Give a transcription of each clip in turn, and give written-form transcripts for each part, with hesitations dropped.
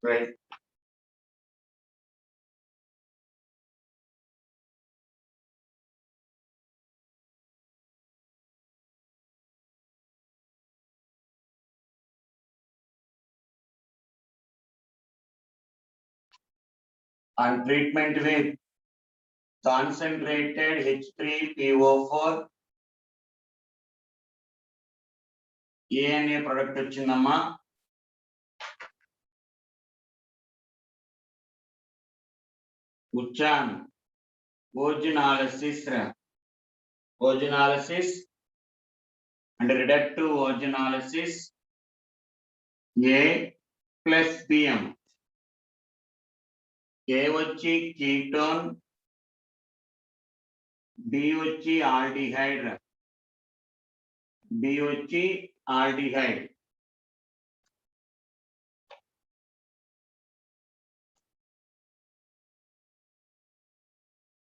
Right. On treatment with concentrated H3PO4 ఏ అనే product వచ్చిందమ్మా ఉచ్చాన్ ఓజనాలిసిస్ and reductive ఓజనాలిసిస్ A plus PM. A వచ్చి ketone, B వచ్చి aldehyde, B వచ్చి aldehyde.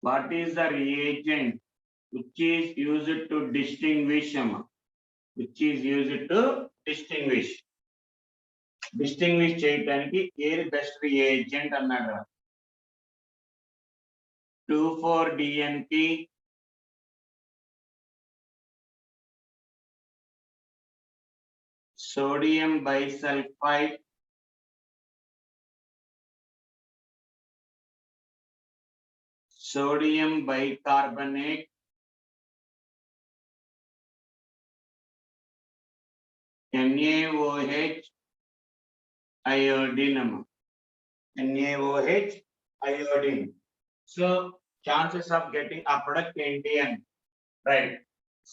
What is the reagent which is used to distinguish? Which is used to distinguish? Distinguish చేయడానికి ఏది best reagent అన్నాడు. 2,4-DNP, sodium bisulfite, sodium bicarbonate, NaOH, iodine. NaOH, iodine. So chances of getting a product ఏంటి అని right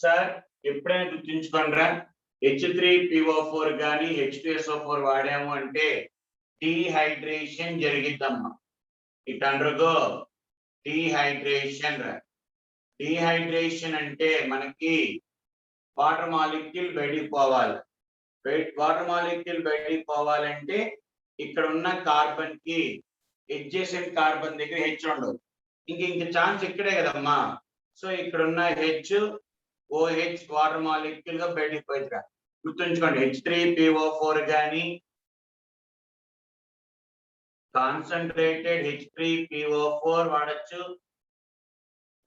sir ఎప్పుడైనా గుర్తుంచుకోండిరా H3PO4 కానీ H2SO4 వాడాము అంటే dehydration జరిగిద్దమ్మా. It undergo dehydration. డీహైడ్రేషన్ అంటే మనకి వాటర్ మాలిక్యూల్ బయటికి పోవాలి. వాటర్ మాలిక్యూల్ బయటికి పోవాలంటే ఇక్కడ ఉన్న కార్బన్ కి ఎడ్జెసెంట్ కార్బన్ దగ్గర హెచ్ ఉండదు. ఇంక ఛాన్స్ ఇక్కడే కదమ్మా. సో ఇక్కడ ఉన్న హెచ్ ఓహెచ్ వాటర్ మాలిక్యూల్ గా బయటికి పోయిరా. గుర్తుంచుకోండి H3PO4 కానీ కాన్సన్ట్రేటెడ్ H3PO4 వాడచ్చు,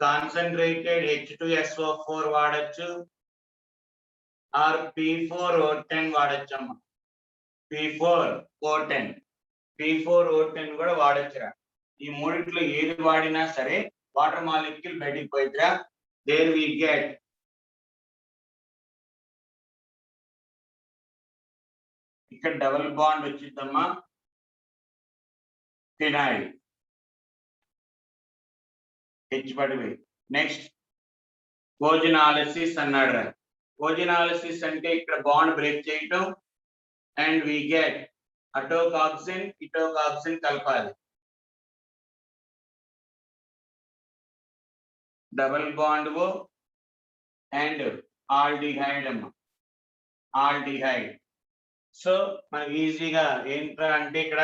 కాన్సన్ట్రేటెడ్ H2SO4 వాడచ్చు, ఆర్ P4O10 వాడచ్చమ్మా. P4O10 కూడా వాడచ్చురా. ఈ మూడిట్లో ఏది వాడినా సరే వాటర్ మాలిక్యూల్ బయటికి పోయిద్రా. దేర్ వి గెట్ ఇక్కడ డబుల్ బాండ్ వచ్చిద్దమ్మా ఫినాయిల్ హెచ్ పడిపోయి. నెక్స్ట్ ఓజనాలిసిస్ అన్నాడు రా. ఓజనాలిసిస్ అంటే ఇక్కడ బాండ్ బ్రేక్ చేయటం అండ్ వి గెట్ అటోకాక్సిన్ ఇటోకాక్సిన్ కలపాలి. Double bond O and aldehyde అమ్మ, ఆల్డిహైడ్. సో మనకి ఈజీగా ఏంట్రా అంటే ఇక్కడ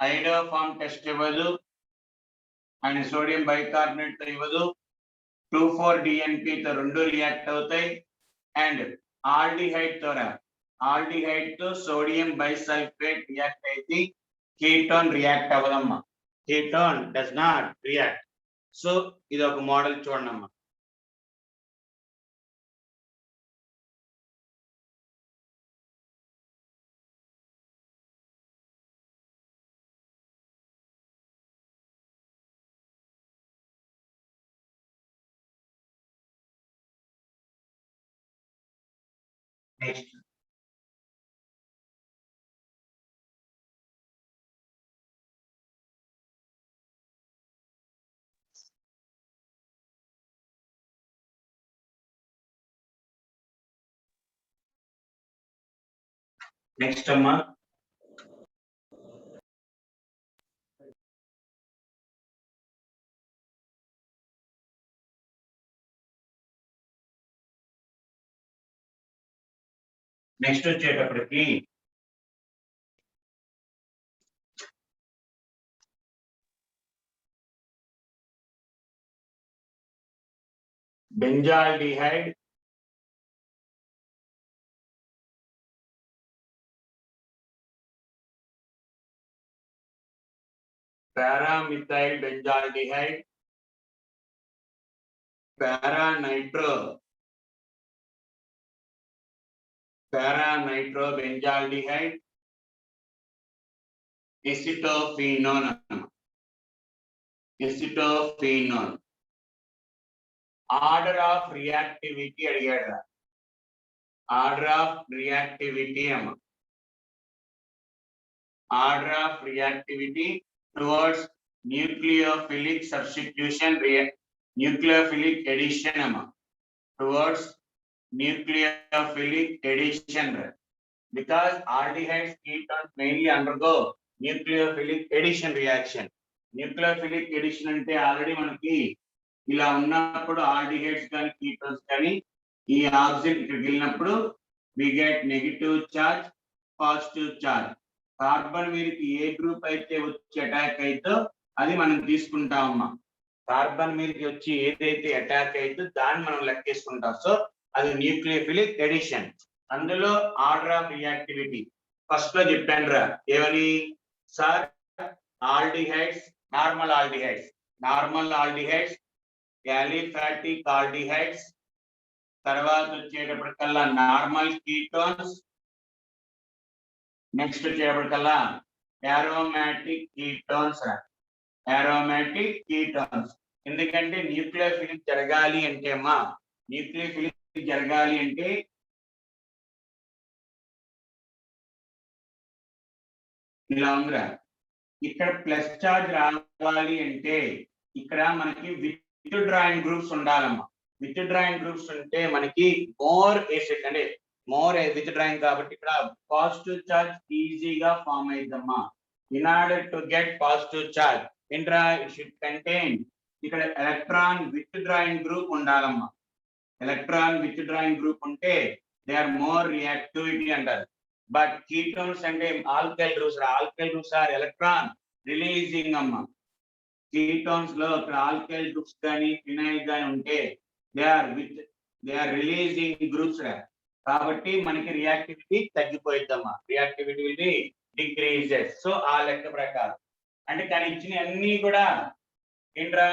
ఐడోఫామ్ టెస్ట్ ఇవ్వదు అండ్ సోడియం బైకార్బోనేట్ తో ఇవ్వదు. 2,4-DNP తో రెండు రియాక్ట్ అవుతాయి అండ్ ఆల్డిహైడ్ తో సోడియం బైసల్ఫేట్ రియాక్ట్ అయితే కీటోన్ రియాక్ట్ అవ్వదమ్మా. Ketone does not react. So ఇది ఒక మోడల్ చూడండి అమ్మా. నెక్స్ట్ నెక్స్ట్ అమ్మా నెక్స్ట్ వచ్చేటప్పటికి benzaldehyde, Para-methyl benzaldehyde, para-nitrobenzaldehyde, acetophenone. Order of reactivity అడిగాడు. Order of reactivity order of reactivity towards nucleophilic substitution, nucleophilic addition towards nucleophilic addition, because aldehydes ketones mainly undergo nucleophilic addition reaction. Nucleophilic addition అంటే already మనకి ఇలా ఉన్నప్పుడు aldehydes కానీ ketones కానీ ఈ oxygen ఇక్కడికి వెళ్ళినప్పుడు we get negative charge, positive charge. Carbon మీదకి ఏ గ్రూప్ అయితే వచ్చి అటాక్ అయితే అది మనం తీసుకుంటామమ్మా. కార్బన్ మీదకి వచ్చి ఏదైతే అటాక్ అయితే దాన్ని మనం లెక్కేసుకుంటాం. సో అది న్యూక్లియోఫిలిక్ ఎడిషన్. అందులో ఆర్డర్ ఆఫ్ రియాక్టివిటీ ఫస్ట్ లో చెప్పాను రా ఏమని sir, aldehydes, normal aldehydes, aliphatic aldehydes, తర్వాత వచ్చేటప్పటికల్లా నార్మల్ కీటోన్స్, నెక్స్ట్ వచ్చేటప్పటికల్లా aromatic ketones. ఎందుకంటే న్యూక్లియోఫిలిక్ జరగాలి అంటే అమ్మా, న్యూక్లియోఫిలిక్ జరగాలి అంటే ఇలా ఉందిరా, ఇక్కడ ప్లస్ చార్జ్ రావాలి అంటే ఇక్కడ మనకి విత్ డ్రాయింగ్ గ్రూప్స్ ఉండాలమ్మా. విత్ డ్రాయింగ్ గ్రూప్స్ ఉంటే మనకి మోర్ ఎసిడ్ అంటే మోర్ విత్ డ్రాయింగ్ కాబట్టి ఇక్కడ పాజిటివ్ చార్జ్ ఈజీగా ఫామ్ అయిద్దమ్మా. In order to get positive charge ఇంట్రా ఇట్ షుడ్ కంటైన్ ఇక్కడ ఎలక్ట్రాన్ విత్ డ్రాయింగ్ గ్రూప్ ఉండాలమ్మా. ఎలక్ట్రాన్ విత్ డ్రాయింగ్ గ్రూప్ ఉంటే దే ఆర్ మోర్ రియాక్టివిటీ అంటారు. బట్ కీటోన్స్ అంటే alkyl groups are electron releasing అమ్మా. Ketones లో ఆల్కైల్ గ్రూప్స్ కానీ phenyl కానీ ఉంటే దే ఆర్ రిలీజింగ్ గ్రూప్స్. కాబట్టి మనకి రియాక్టివిటీ తగ్గిపోయిద్దమ్మా, reactivity will be decreases. So ఆ లెక్క ప్రకారం అంటే కానీ ఇచ్చిన అన్ని కూడా ఇంట్రా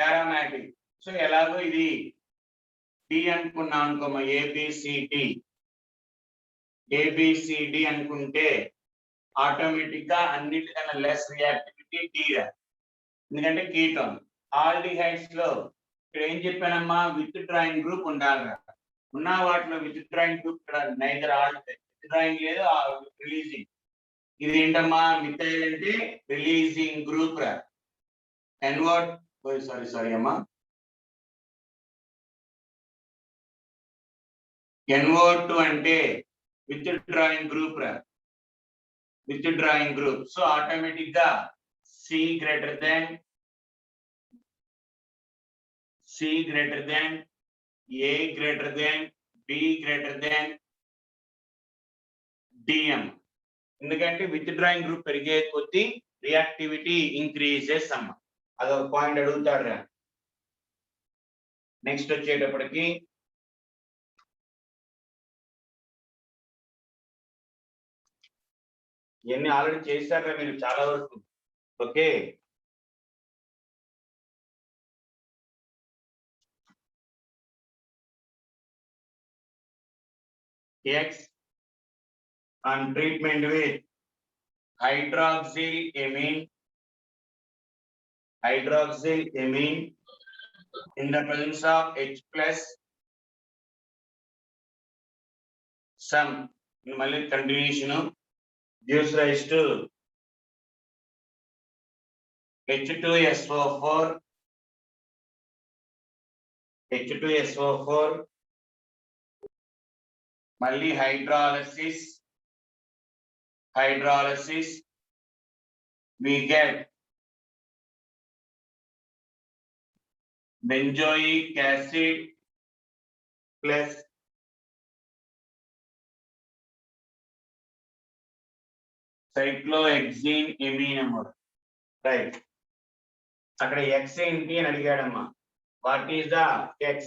aromatic. సో ఎలాగో ఇది డి అనుకున్నాం అనుకోమా, ఏబిసిడి అనుకుంటే ఆటోమేటిక్ గా అన్నిటికన్నా లెస్ రియాక్టివిటీ డి. ఎందుకంటే కీటోన్ ఆల్డిహైడ్స్ లో ఇక్కడ ఏం చెప్పానమ్మా, విత్ డ్రాయింగ్ గ్రూప్ ఉండాలి. ఉన్న వాటిలో విత్ డ్రాయింగ్ గ్రూప్ ఇక్కడ నైదర్ విత్ డ్రాయింగ్ లేదు రిలీజింగ్. ఇది ఏంటమ్మా, మిథైల్ అంటే రిలీజింగ్ గ్రూప్ రా. సారీ అమ్మా, NO2 అంటే విత్ డ్రాయింగ్ గ్రూప్ రా, with drawing group. So automatic గా C greater than A greater than B greater than DM. ఎందుకంటే విత్ డ్రాయింగ్ గ్రూప్ పెరిగే కొద్దీ రియాక్టివిటీ ఇంక్రీజెస్ అమ్మ. అదొక పాయింట్ అడుగుతాడు. నెక్స్ట్ వచ్చేటప్పటికి ఇవన్నీ ఆల్రెడీ చేశారా మీరు చాలా వరకు. Okay, X on treatment with hydroxylamine in the presence of H plus some మళ్ళీ continuation gives rise to H2SO4 మళ్ళీ hydrolysis we get benzoic acid plus cyclohexene amine. Right, అక్కడ X ఏంటి అని అడిగాడమ్మా. What is the X?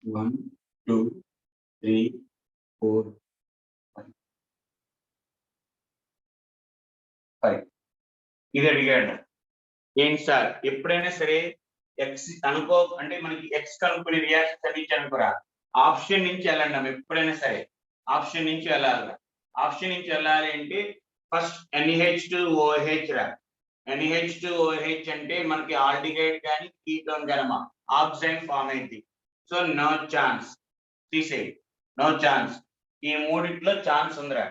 1 2 3 4 5 ఇది అడిగాడు. ఏంటి sir ఎప్పుడైనా సరే ఎక్స్ అనుకో అంటే మనకి ఎక్స్ కనుక్కుని రియాక్షన్ చదివించి అనుకోరా ఆప్షన్ నుంచి వెళ్ళండి ఎప్పుడైనా సరే ఆప్షన్ నుంచి వెళ్ళాలి. ఆప్షన్ నుంచి వెళ్ళాలి అంటే ఫస్ట్ NH2OH రా. NH2OH అంటే మనకి ఆల్డిహైడ్ కానీ కీటోన్ కానీ ఆక్సైడ్ ఫామ్ అయింది. సో నో ఛాన్స్, తీసే నో ఛాన్స్. ఈ మూడిట్లో ఛాన్స్ ఉందిరా,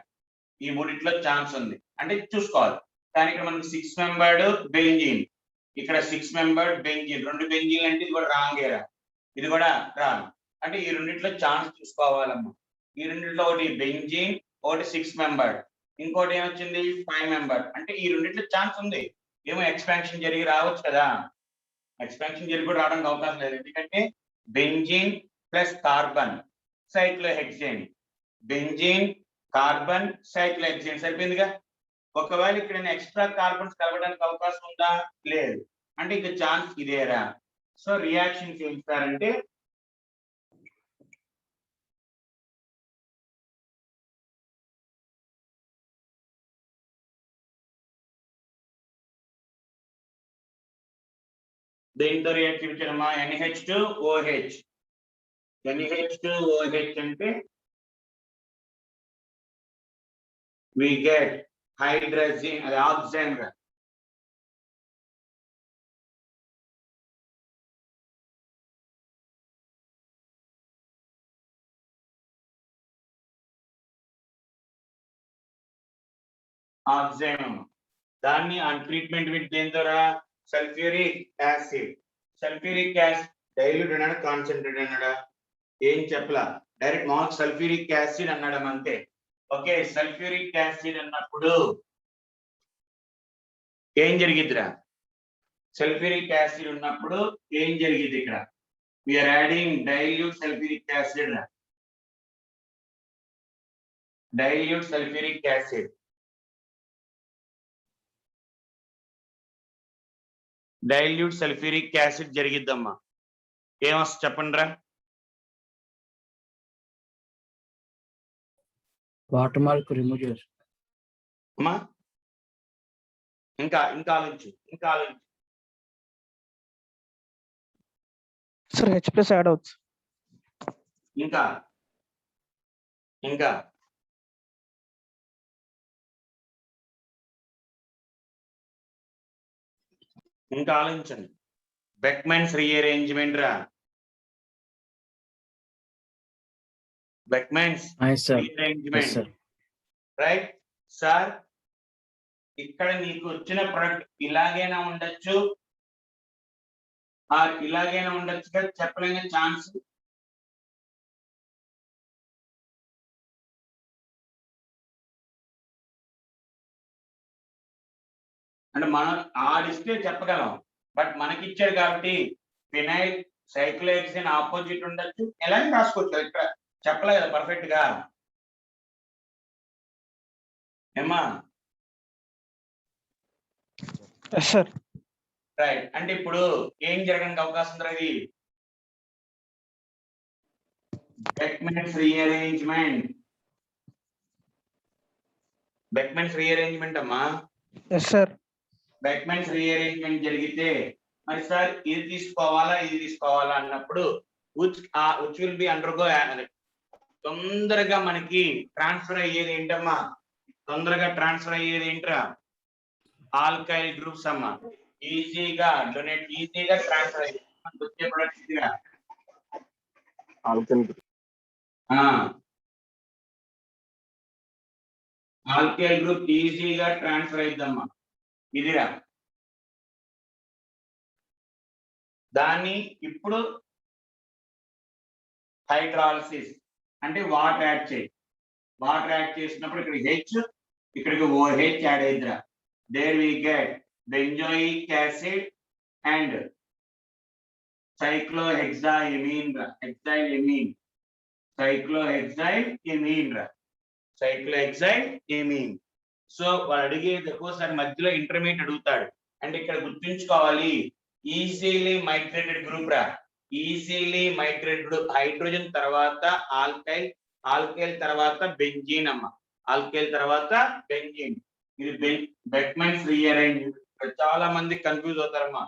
ఈ మూడిట్లో ఛాన్స్ ఉంది అంటే చూసుకోవాలి. కానీ ఇక్కడ మనకి 6 మెంబర్డ్ బెంజీన్, ఇక్కడ 6 మెంబర్డ్ బెంజీన్, 2 బెంజీన్ అంటే ఇది కూడా రాంగ్ ఏరా, ఇది కూడా రాంగ్. అంటే ఈ రెండిట్లో ఛాన్స్ చూసుకోవాలమ్మా. ఈ రెండిట్లో ఒకటి బెంజీన్, ఒకటి 6 మెంబర్డ్, ఇంకోటి ఏమొచ్చింది 5 మెంబర్డ్. అంటే ఈ రెండిట్లో ఛాన్స్ ఉంది. ఏమో ఎక్స్పాన్షన్ జరిగి రావచ్చు కదా, ఎక్స్పాన్షన్ జరిగి కూడా రావడానికి అవకాశం లేదు. ఎందుకంటే benzene plus carbon cyclohexane, benzene carbon cyclohexane సరిపోయిందిగా. ఒకవేళ ఇక్కడ ఎక్స్ట్రా కార్బన్స్ కలవడానికి అవకాశం ఉందా, లేదు. అంటే ఇక ఛాన్స్ ఇదేరా. సో రియాక్షన్ చేస్తారంటే దేంతో రియాక్ట్ చేయించారమ్మా, NH2OH. NH2OH అంటే we get hydrogen, అది ఆక్సిజన్ రా. ఆక్సిజన్ దాన్ని ట్రీట్మెంట్ విత్ దేంతోరా, sulphuric acid. Sulphuric acid dilute అన్నాడు, కాన్సన్ట్రేట్ అన్నాడా, ఏం చెప్పలా, డైరెక్ట్ మామూలు సల్ఫ్యూరిక్ యాసిడ్ అన్నాడు అంతే. ఓకే, సల్ఫ్యూరిక్ యాసిడ్ అన్నప్పుడు ఏం జరిగిద్దిరా, సల్ఫ్యూరిక్ యాసిడ్ ఉన్నప్పుడు ఏం జరిగింది ఇక్కడ, we are adding dilute sulphuric acid రా, dilute sulphuric acid. Dilute sulphuric acid జరిగిద్దమ్మా. ఏమొస్తుంది చెప్పండి రా. వాటర్ మాలిక్యూల్ రిమూవ్ చేసి అమ్మా ఇంకా ఇంకా ఆలోచించు, ఇంకా ఆలోచించు. సార్ H+ యాడ్ అవుతుంది. ఇంకా ఇంకా ఇంకా ఆలోచించండి. బెక్మన్స్ రీఅరేంజ్మెంట్ రా, బెక్మన్స్ రీఅరేంజ్మెంట్. రైట్ సార్, ఇక్కడ నీకు వచ్చిన ప్రొడక్ట్ ఇలాగైనా ఉండొచ్చు, ఇలాగైనా ఉండొచ్చు కదా, చెప్పలేని ఛాన్స్. అంటే మనం ఆడిస్తే చెప్పగలం, బట్ మనకి ఇచ్చాడు కాబట్టి ఫినైల్ సైక్లోహెక్సేన్ ఆపోజిట్ ఉండొచ్చు, ఎలాగైనా రాసుకోవచ్చు. ఇక్కడ చెప్పలే కదా పర్ఫెక్ట్ గా ఏమా. సార్ రైట్, అంటే ఇప్పుడు ఏం జరగడానికి అవకాశం ఉంది, బెక్మన్స్ రీఅరేంజ్మెంట్. బెక్మన్స్ రీఅరేంజ్మెంట్ అమ్మా. సార్ బెక్మన్స్ రీఅరేంజ్మెంట్ జరిగితే మరి సార్ ఇది తీసుకోవాలా ఇది తీసుకోవాలా అన్నప్పుడు which will be undergo తొందరగా మనకి ట్రాన్స్ఫర్ అయ్యేది ఏంటమ్మా, తొందరగా ట్రాన్స్ఫర్ అయ్యేది ఏంట్రా, ఆల్కైల్ గ్రూప్స్ అమ్మా. ఈజీగా డొనేట్, ఈజీగా ట్రాన్స్ఫర్ అయ్యేది వచ్చే ప్రొడక్ట్ ఇదిగా ఆల్కైల్ గ్రూప్ ఈజీగా ట్రాన్స్ఫర్ అయిద్దమ్మా, ఇదిరా. దాన్ని ఇప్పుడు హైడ్రాలసిస్ అంటే వాటర్ యాడ్ చేయి, వాటర్ యాడ్ చేసినప్పుడు ఇక్కడ H, ఇక్కడికి OH యాడ్ అయిద్దిరా. There we get benzoic acid and cyclohexylamine రా, హెక్సైలెమీన్, సైక్లోహెక్సైలెమీన్ రా, సైక్లోహెక్సైలెమీన్. సో వాడు అడిగేది ఒక్కోసారి మధ్యలో ఇంటర్మీడియట్ అడుగుతాడు. అంటే ఇక్కడ గుర్తుంచుకోవాలి, ఈజీలీ మైగ్రేటెడ్ గ్రూప్ రా, ఈజీలీ మైగ్రేటెడ్ హైడ్రోజన్ తర్వాత ఆల్కైల్, ఆల్కైల్ తర్వాత బెంజీన్ అమ్మ, ఆల్కైల్ తర్వాత బెంజీన్. ఇది బెక్మన్స్ రీఅరేంజ్. చాలా మంది కన్ఫ్యూజ్ అవుతారమ్మా.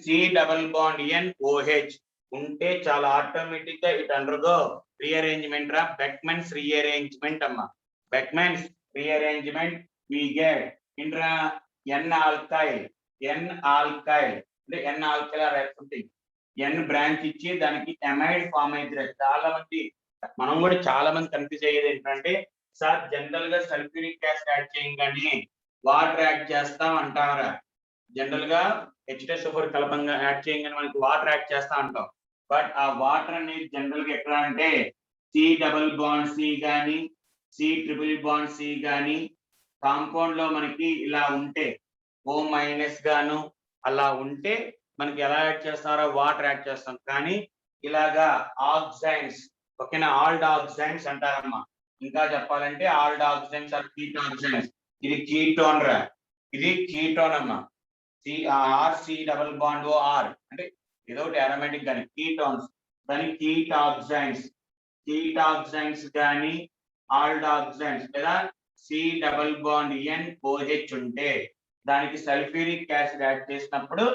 C డబల్ బాండ్ NOH ఉంటే చాలా ఆటోమేటిక్ గా ఇట్ అండర్గో రీఅరేంజ్మెంట్ రా బెక్మన్స్ రీఅరేంజ్మెంట్ అమ్మా. బెక్మన్స్ రీఅరేంజ్మెంట్ వి గెట్ ఇంట్రా N ఆల్కైల్, N ఆల్కైల్ అంటే N alkyl or something N branch ఇచ్చి దానికి ఎమైడ్ ఫామ్ అయితే చాలా మంది, మనం కూడా చాలా మంది కన్ఫ్యూజ్ అయ్యేది ఏంటంటే సార్ జనరల్ గా సల్ఫ్యూరిక్ యాసిడ్ యాడ్ చేయగానే వాటర్ యాడ్ చేస్తాం అంటారా. జనరల్ గా H2SO4 కలపంగా యాడ్ చేయగానే మనకి వాటర్ యాడ్ చేస్తా అంటాం. బట్ ఆ వాటర్ అనేది జనరల్ గా ఎక్కడ అంటే C డబుల్ బాండ్ C గాని C ట్రిపుల్ బాండ్ C గాని కాంపౌండ్ లో మనకి ఇలా ఉంటే O మైనస్ గాను అలా ఉంటే మనకి ఎలా యాడ్ చేస్తారో వాటర్ యాడ్ చేస్తాం. కానీ ఇలాగా ఆక్సైన్స్, ఓకేనా, ఆల్డ్ ఆక్సైన్స్ అంటారమ్మా. ఇంకా చెప్పాలంటే ఆల్డ్ ఆక్సైన్స్ ఆర్ కీటోన్స్. ఇది కీటోన్ రా, ఇది కీటోన్ అమ్మా. C డబుల్ బాండ్ OR అంటే ఏదో ఒకటి అరోమాటిక్ కానీ కీటోన్స్, దాని కీటాక్సైన్స్ కానీ ఆల్డ్ ఆక్సైన్స్ లేదా C డబుల్ బాండ్ NOH ఉంటే దానికి సల్ఫ్యూరిక్ యాసిడ్ యాడ్ చేసినప్పుడు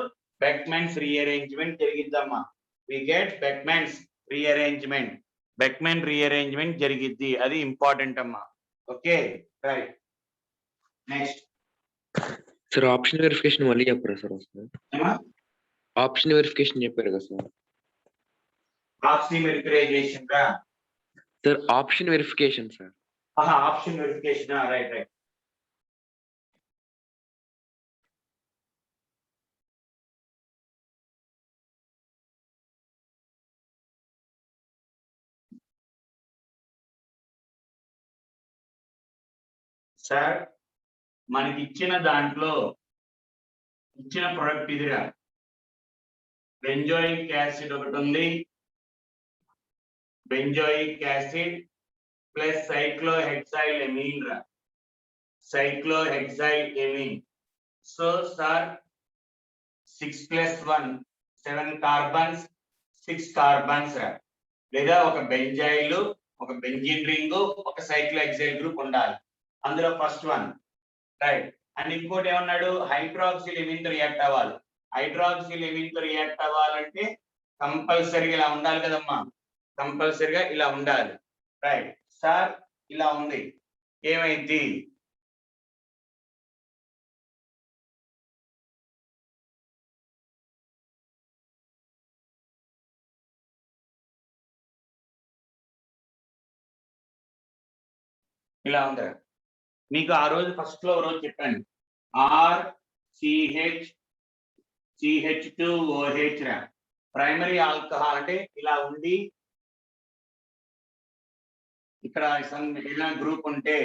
బెక్మన్స్ రీఅరేంజ్మెంట్ జరిగిద్దమ్మా. We get Beckmann's rearrangement, Beckmann rearrangement జరిగిద్ది. అది ఇంపార్టెంట్ అమ్మా. Okay right. Next sir option verification మళ్ళీ చెప్పరా సార్? ఆప్షన్ వెరిఫికేషన్ చెప్పారు కదా సార్. ఆప్షన్ వెరిఫికేషన్ రా sir, option verification sir. Option verification right right. Sir మనకి ఇచ్చిన దాంట్లో ఇచ్చిన ప్రొడక్ట్ ఇదిరా, బెంజోయిక్ యాసిడ్ ఒకటి ఉంది, benzoic acid plus cyclohexyl amine రా, cyclohexyl amine. So sir 6+1 7 carbons 6 carbons రా, లేదా ఒక బెంజైల్, ఒక బెంజిన్ రింగ్, ఒక సైక్లోహెక్సైల్ గ్రూప్ ఉండాలి. అందులో ఫస్ట్ వన్ రైట్. అండ్ ఇంకోటి ఏమన్నాడు, హైడ్రాక్సిల్ ఎమిన్ తో రియాక్ట్ అవ్వాలి. హైడ్రాక్సిల్ ఎమిన్ తో రియాక్ట్ అవ్వాలంటే కంపల్సరీగా ఇలా ఉండాలి కదమ్మా, కంపల్సరీగా ఇలా ఉండాలి. రైట్ సార్, ఇలా ఉంది, ఏమైంది? ఇలా ఉందా? మీకు ఆ రోజు ఫస్ట్ లో రోజు చెప్పాను RCH2OH రా, ప్రైమరీ ఆల్కహాల్ అంటే ఇలా ఉండి ఇక్కడ ఇలా గ్రూప్ ఉంటే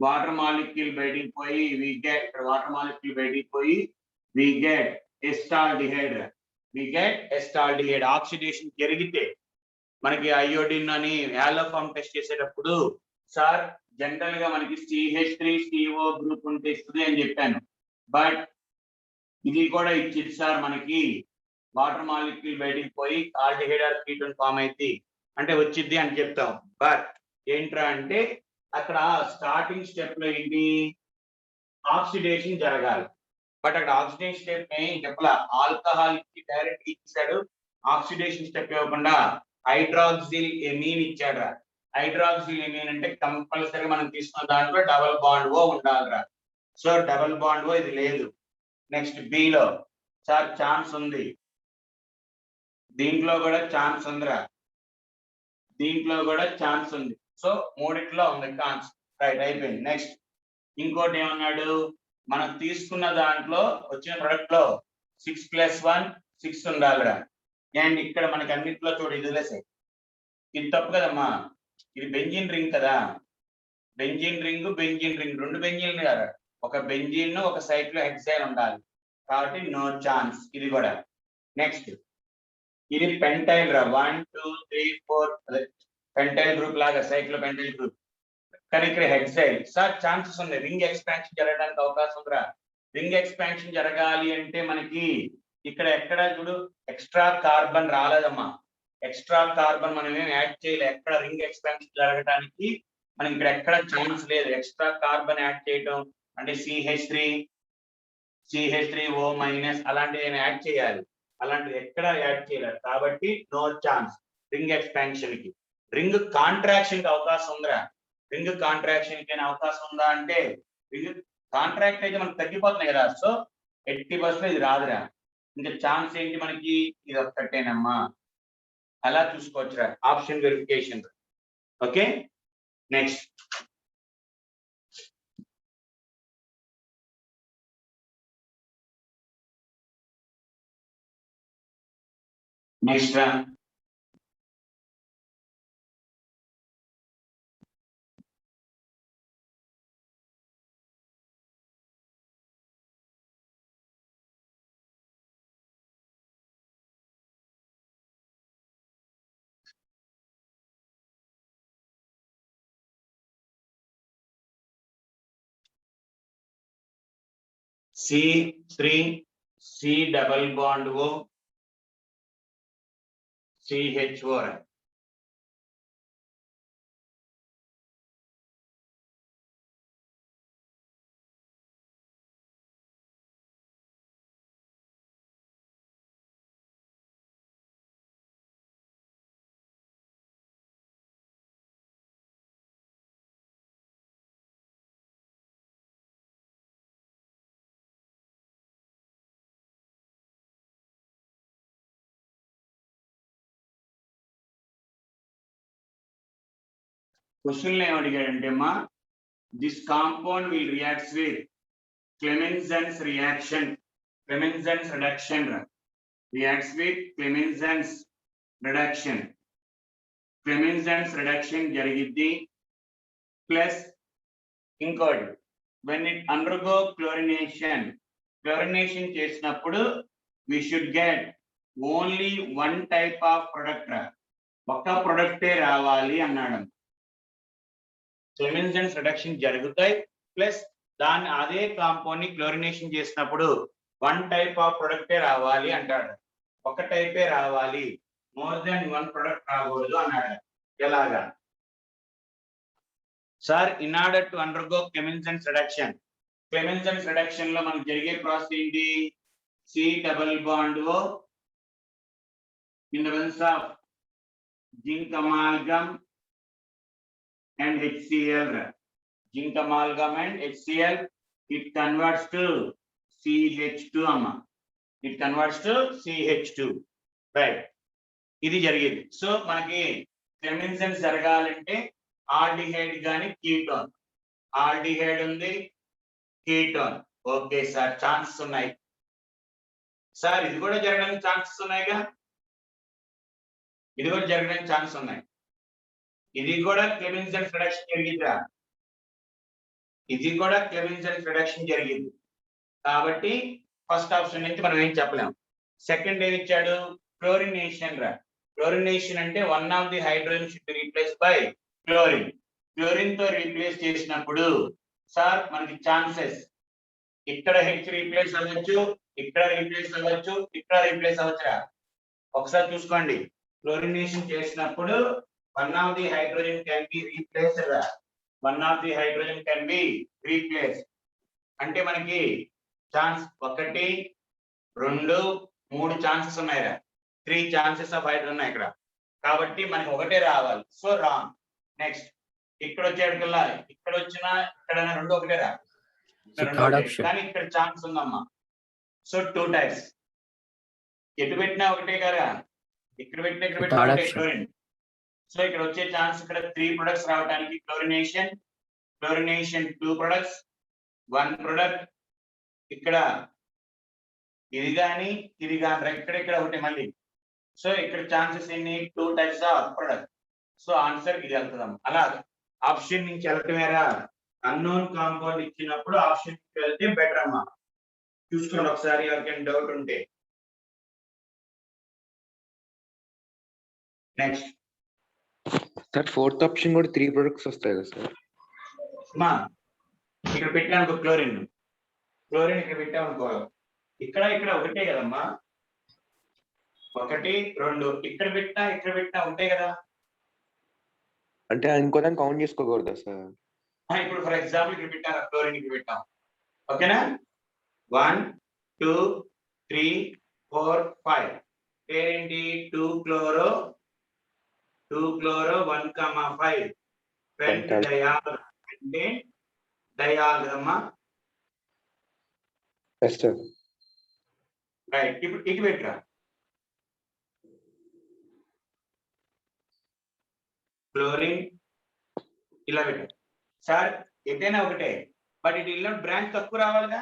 వాటర్ మాలిక్యూల్ బయటికి పోయి వి గెట్, ఇక్కడ వాటర్ మాలిక్యూల్ బయటికి పోయి we get ఎస్టాల్డిహైడ్, we get ఎస్టాల్డిహైడ్. Oxidation జరిగితే మనకి అయోడిన్ అని హాలో ఫామ్ టెస్ట్ చేసేటప్పుడు సార్ జనరల్ గా మనకి CH3CO గ్రూప్ ఉంటే ఇస్తుంది అని చెప్పాను. బట్ ఇది కూడా ఇచ్చింది సార్, మనకి వాటర్ మాలిక్యూల్ బయటికి పోయి ఆల్డిహైడ్ ఆర్ కీటోన్ ఫామ్ అయితే అంటే వచ్చింది అని చెప్తాం. బట్ ఏంట్రా అంటే అక్కడ స్టార్టింగ్ స్టెప్ లో ఏంటి, ఆక్సిడేషన్ జరగాలి. బట్ అక్కడ ఆక్సిడేషన్ స్టెప్ ఏం చెప్పలా, ఆల్కహాల్ కి డైరెక్ట్ ఇచ్చాడు, ఆక్సిడేషన్ స్టెప్ ఇవ్వకుండా హైడ్రాక్సిల్ ఎమీన్ ఇచ్చాడు రా. హైడ్రాక్సిల్ ఎమీన్ అంటే కంపల్సరీ మనం తీసుకున్న దాంట్లో డబుల్ బాండ్ O ఉండాలిరా. సో డబుల్ బాండ్ O ఇది లేదు. నెక్స్ట్ B లో సార్ ఛాన్స్ ఉంది, దీంట్లో కూడా ఛాన్స్ ఉందిరా, దీంట్లో కూడా ఛాన్స్ ఉంది. సో మూడిట్లో ఉంది ఛాన్స్. రైట్ అయిపోయింది. నెక్స్ట్ ఇంకోటి ఏమన్నాడు, మనం తీసుకున్న దాంట్లో వచ్చిన ప్రొడక్ట్ లో 6+1 6 ఉండాలిరా. అండ్ ఇక్కడ మనకి అన్నింటిలో చూడు ఇది వదిలేసాయి, ఇది తప్పు కదమ్మా, ఇది బెంజిన్ రింగ్ కదా, బెంజిన్ రింగ్ రెండు బెంజిన్లు కదా, ఒక బెంజిన్ ఒక సైక్లోహెక్సైల్ ఉండాలి కాబట్టి నో ఛాన్స్ ఇది కూడా. నెక్స్ట్ ఇది పెంటైల్ రా, 1 2 3 4 పెంటైల్ గ్రూప్ లాగా సైక్లోపెంటైల్ గ్రూప్. కానీ ఇక్కడ హెక్సైల్ సార్ ఛాన్సెస్ ఉంది, రింగ్ ఎక్స్పాన్షన్ జరగడానికి అవకాశం ఉందిరా. రింగ్ ఎక్స్పాన్షన్ జరగాలి అంటే మనకి ఇక్కడ ఎక్కడ చూడు ఎక్స్ట్రా కార్బన్ రాలేదమ్మా. ఎక్స్ట్రా కార్బన్ మనం ఏం యాడ్ చేయలేదు. ఎక్కడ రింగ్ ఎక్స్పాన్షన్ జరగడానికి మనకి ఇక్కడ ఎక్కడ ఛాన్స్ లేదు. ఎక్స్ట్రా కార్బన్ యాడ్ చేయడం అంటే CH3O మైనస్ అలాంటివి ఏమైనా యాడ్ చేయాలి. అలాంటిది ఎక్కడ యాడ్ చేయలేదు కాబట్టి నో ఛాన్స్ రింగ్ ఎక్స్పాన్షన్ కి. రింగ్ కాంట్రాక్షన్ కి అవకాశం ఉందా? రింగ్ కాంట్రాక్షన్ కి అవకాశం ఉందా అంటే రింగ్ కాంట్రాక్ట్ అయితే మనకు తగ్గిపోతున్నాయి కదా. సో 80% ఇది రాదురా. ఇంకా ఛాన్స్ ఏంటి మనకి? ఇది ఒక్కటేనమ్మా. అలా చూసుకోవచ్చురా ఆప్షన్ వెరిఫికేషన్. ఓకే నెక్స్ట్ రా C3 C double bond O CHO. Question ఏమడిగాడంటే అమ్మా, this compound will reacts with Clemenson's reaction, Clemenson's reduction, reacts with Clemenson's reduction. Clemenson's reduction జరిగిద్ది ప్లస్ ఇంకోటి when it undergo chlorination, chlorination చేసినప్పుడు we should get only one type of product, ఒక్క ప్రొడక్టే రావాలి అన్నాడు. Clemenson's reduction జరుగుతాయి plus దాన్ని అదే compound ని క్లోరినేషన్ చేసినప్పుడు వన్ టైప్ ఆఫ్ ప్రొడక్టే రావాలి అంటాడు. ఒక టైపే రావాలి, మోర్ దెన్ వన్ ప్రొడక్ట్ రాకూడదు అన్నాడు. ఎలాగా sir? In order to undergo Clemenson's reduction, Clemenson's reduction లో మనకు జరిగే ప్రాసెస్ ఏంటి? C double bond O in the presence of zinc amalgam and HCl. Zinc amalgam and HCl, it converts to CH2 amma. It converts to CH2, right? ఇది జరిగేది. So మనకి Clemenson's జరగాలంటే aldehyde గాని ketone, aldehyde ఉంది ketone. Okay sir, chances ఉన్నాయి sir. ఇది కూడా జరగడానికి ఛాన్సెస్ ఉన్నాయిగా, ఇది కూడా జరగడానికి ఛాన్స్ ఉన్నాయి. ఇది కూడా Clemenson's reduction జరిగిందా? ఇది కూడా Clemenson's reduction జరిగింది కాబట్టి ఫస్ట్ ఆప్షన్ నుంచి మనం ఏం చెప్పలేం. సెకండ్ ఏమి ఇచ్చాడు? క్లోరినేషన్ రా. క్లోరినేషన్ అంటే one of the hydrogen should be replace by chlorine. Chlorine తో రీప్లేస్ చేసినప్పుడు సార్ మనకి ఛాన్సెస్ ఇక్కడ హెచ్ రీప్లేస్ అవ్వచ్చు, ఇక్కడ రీప్లేస్ అవ్వచ్చు, ఇక్కడ రీప్లేస్ అవ్వచ్చురా. ఒకసారి చూసుకోండి. క్లోరినేషన్ చేసినప్పుడు one of the hydrogen can be replaced రా. One of the hydrogen can be replace అంటే మనకి ఛాన్స్ 1 2 3 ఛాన్సెస్ ఉన్నాయిరా. 3 ఛాన్సెస్ ఆఫ్ హైడ్రోజన్ ఉన్నాయి ఇక్కడ కాబట్టి మనకి ఒకటే రావాలి. So wrong. నెక్స్ట్ ఇక్కడ వచ్చేటికల్లా ఇక్కడ వచ్చినా ఇక్కడ రెండు ఒకటే రా, కానీ ఇక్కడ ఛాన్స్ ఉందమ్మా. సో 2 టైప్స్ ఎటు పెట్టినా ఒకటే కదా, ఇక్కడ పెట్టినా ఇక్కడ పెట్టినా ఒకటే క్లోరిన్. సో ఇక్కడ వచ్చే ఛాన్స్ ఇక్కడ 3 ప్రొడక్ట్స్ రావడానికి క్లోరినేషన్ 2 ప్రొడక్ట్స్ 1 ప్రొడక్ట్. ఇక్కడ ఇది కానీ ఇది కానీ ఇక్కడ ఒకటి మళ్ళీ. సో ఇక్కడ ఛాన్సెస్ ఎన్ని? 2 types of product. So answer ఇది వెళ్తుందాం. అలా ఆప్షన్ నుంచి వెళ్ళటమేరా. అన్నోన్ కాంపౌండ్ ఇచ్చినప్పుడు ఆప్షన్ నుంచి వెళ్తే బెటర్ అమ్మా. చూసుకోండి ఒకసారి ఎవరికైనా డౌట్ ఉంటే. నెక్స్ట్ సార్ ఫోర్త్ ఆప్షన్ కూడా 3 ప్రొడక్ట్స్ వస్తాయి కదా సార్? మా ఇక్కడ పెట్టాను క్లోరిన్, క్లోరిన్ ఇక్కడ పెట్టాం అనుకో, ఇక్కడ ఇక్కడ ఒకటే కదమ్మా, 1 2 ఇక్కడ పెట్టినా ఉంటాయి కదా. అంటే ఇంకో దాన్ని కౌంట్ చేసుకోకూడదా సార్? ఇప్పుడు ఫర్ ఎగ్జాంపుల్ ఇక్కడ పెట్టాను, క్లోరిన్ ఇక్కడ పెట్టాం, ఓకేనా. 1 2 3 4 5 పేరేంటి 2 క్లోరో 1,5 పెంట్ డయాల్ అంటే డయాల్ కదమ్మా. Yes sir. రైట్, ఇప్పుడు ఇటు పెట్టరా క్లోరిన్ ఇలా పెట్టు సార్, ఎటైనా ఒకటే, బట్ ఇటు ఇలా బ్రాంచ్ తక్కువ రావాలిగా,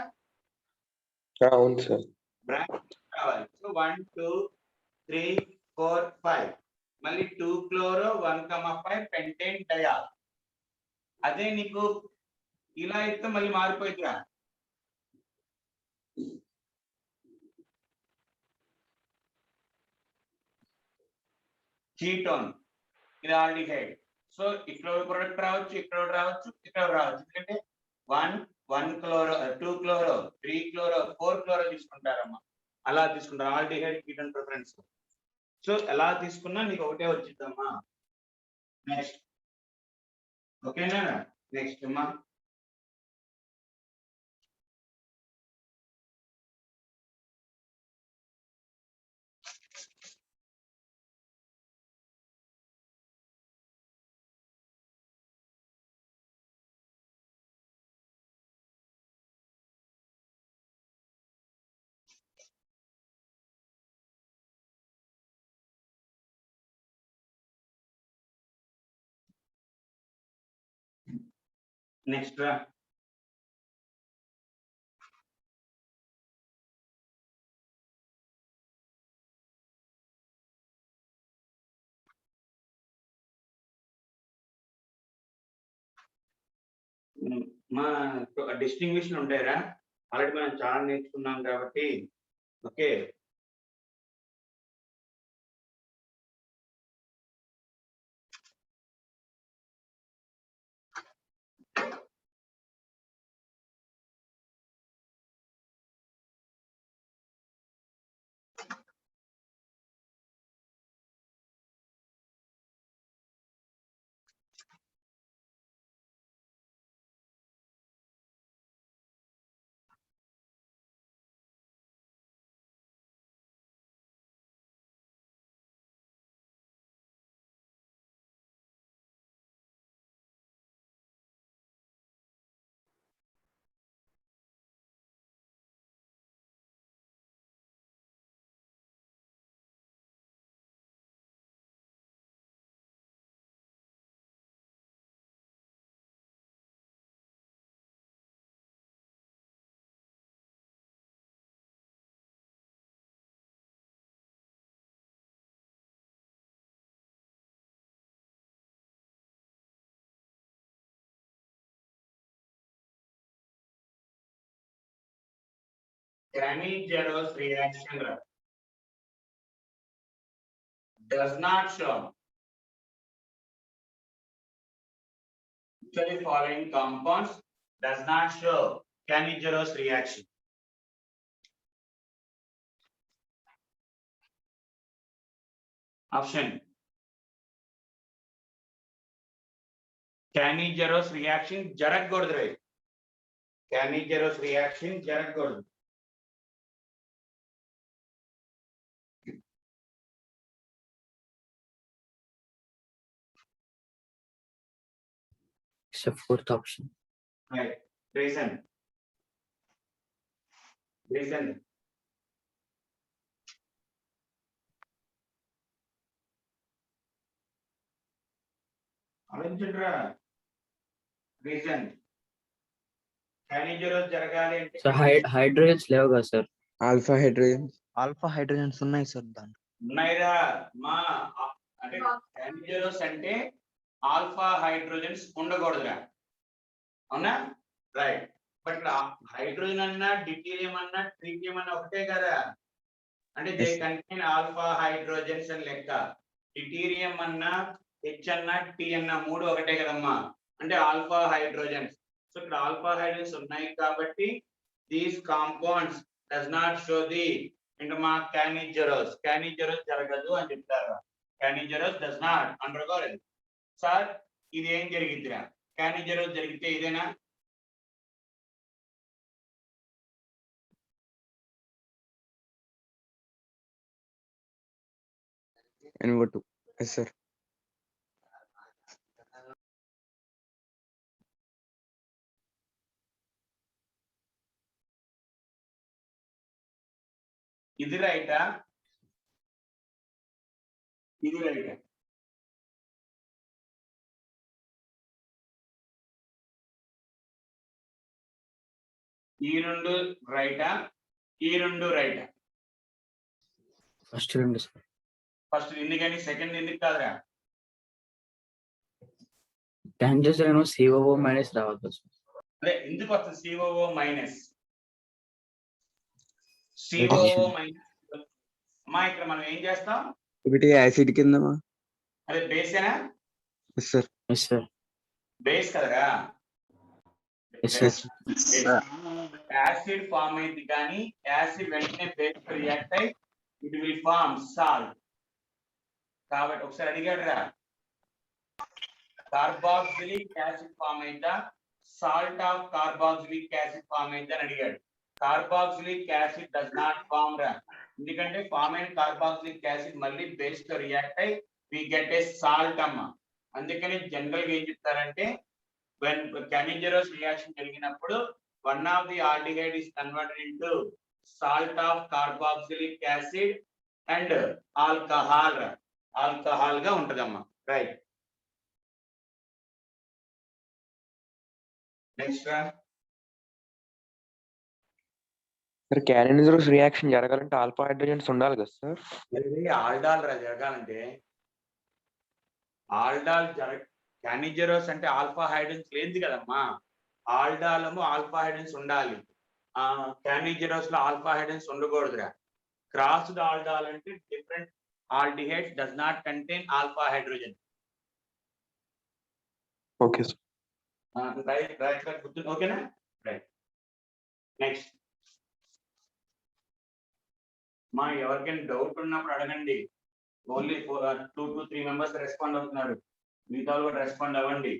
అవును సార్. బ్రాంచ్ రావాలి. సో 1 2 3 4 5 మళ్ళీ 2 క్లోరో 1,5 పెంటేన్ డయాల్. అదే నీకు ఇలా అయితే మళ్ళీ మారిపోయిందిరా, కీటోన్, ఇది ఆల్డిహైడ్. సో ఇక్కడ ప్రొడక్ట్ రావచ్చు, ఇక్కడ రావచ్చు, ఇక్కడ రావచ్చు, ఎందుకంటే 1 క్లోరో 2 క్లోరో 3 క్లోరో 4 క్లోరో తీసుకుంటారమ్మా, అలా తీసుకుంటారు ఆల్డిహైడ్ కీటోన్ ప్రిఫరెన్స్. సో ఎలా తీసుకున్నా నీకు ఒకటే వచ్చిద్దమ్మా. నెక్స్ట్ ఓకేనా, నెక్స్ట్ అమ్మా నెక్స్ట్ రా మా డిస్టింగ్విషన్ ఉంటాయిరా, ఆల్రెడీ మనం చాలా నేర్చుకున్నాం కాబట్టి. Okay, Cranny-Jarros reaction does not show which of the following compounds does not show Cranny-Jarros reaction. Option Cranny-Jarros reaction జరగకూడదు, Cranny-Jarros reaction జరగకూడదు. It's the fourth option. Right. Reason. ఆలోచించరా, రీజన్ Cranny-Jarros జరగాలి అంటే సో హైడ్రోజన్స్ లేవు కదా sir? Alpha hydrogens ఉన్నాయి sir దాంట్లో. ఉన్నాయిరా మా, అంటే Cranny-Jarros అంటే ఆల్ఫా హైడ్రోజన్స్ ఉండకూడదురా, అవునా? రైట్, బట్ హైడ్రోజన్ అన్నా డిటీరియం అన్నా ట్రిటియం అన్నా ఒకటే కదా, అంటే దే కంటైన్ ఆల్ఫా హైడ్రోజన్స్ అని లెక్క. డిటీరియం అన్నా హెచ్ అన్నా టి అన్నా మూడు ఒకటే కదమ్మా, అంటే ఆల్ఫా హైడ్రోజన్స్. సో ఇక్కడ ఆల్ఫా హైడ్రోజన్స్ ఉన్నాయి కాబట్టి these compounds does not show the ఇంటమా canigerous జరగదు అని చెప్తారు. Canigerous does not undergo it. Sir ఇది ఏం జరిగిద్దిరా? Canigerous జరిగితే ఇదేనా? NO2. Yes, sir. ఇది రైటా? ఇది రైటా? ఈ రెండు రైటా? ఈ రెండు రైటా? ఫస్ట్ రెండు సార్. ఫస్ట్ ఎందుకని సెకండ్ ఎందుకు కాదురా? టాంజెన్షియల్ ఏమో COO మైనస్ రావద్దు సార్. అదే ఎందుకు వస్తుంది COO మైనస్? COO మైనస్ అమ్మా ఇక్కడ మనం ఏం చేస్తాం? ఒకటి యాసిడ్ కిందమా? అదే బేసేనా? Yes sir. Yes sir. Base కదరా? Yes sir. యాసిడ్ ఫామ్ అయింది కానీ యాసిడ్ వెంటనే బేస్ రియాక్ట్ అయి ఇట్ విల్ ఫార్మ్ సాల్ట్. కాబట్టి ఒకసారి అడిగాడు రా, కార్బాక్సిలిక్ యాసిడ్ ఫామ్ అయిందా, salt of carboxylic acid form అయిందా అని అడిగాడు. Carboxylic acid does not form రా, ఎందుకంటే ఫామ్ అయిన కార్బాక్సిలిక్ యాసిడ్ మళ్ళీ బేస్ తో రియాక్ట్ అయి వి గెట్ ఏ సాల్ట్ అమ్మ. అందుకని జనరల్ గా ఏం చెప్తారంటే when canigerous reaction జరిగినప్పుడు one of the aldehyde is converted into salt of carboxylic acid and alcohol గా ఉంటదమ్మా. రైట్, నెక్స్ట్ రా. సార్ క్యానిజరస్ రియాక్షన్ జరగాలంటే ఆల్ఫా హైడ్రోజన్స్ ఉండాలి కదా సార్? ఆల్డాల్ రా జరగాలంటే. ఆల్డాల్ క్యానిజరస్ అంటే ఆల్ఫా హైడ్రోజన్స్ లేదు కదమ్మా. ఆల్డాలము ఆల్ఫా హైడ్రోజన్స్ ఉండాలి. క్యానిజరస్ లో ఆల్ఫా హైడ్రోజన్స్ ఉండకూడదురా. క్రాస్డ్ ఆల్డాల్ అంటే different aldehydes does not contain alpha hydrogen. Okay sir. Right గుర్తు ఓకేనా? Right, next. మా ఎవరికైనా డౌట్ ఉన్నప్పుడు అడగండి. ఓన్లీ 2 to 3 మెంబర్స్ రెస్పాండ్ అవుతున్నారు, మిగతా వాళ్ళు కూడా రెస్పాండ్ అవ్వండి.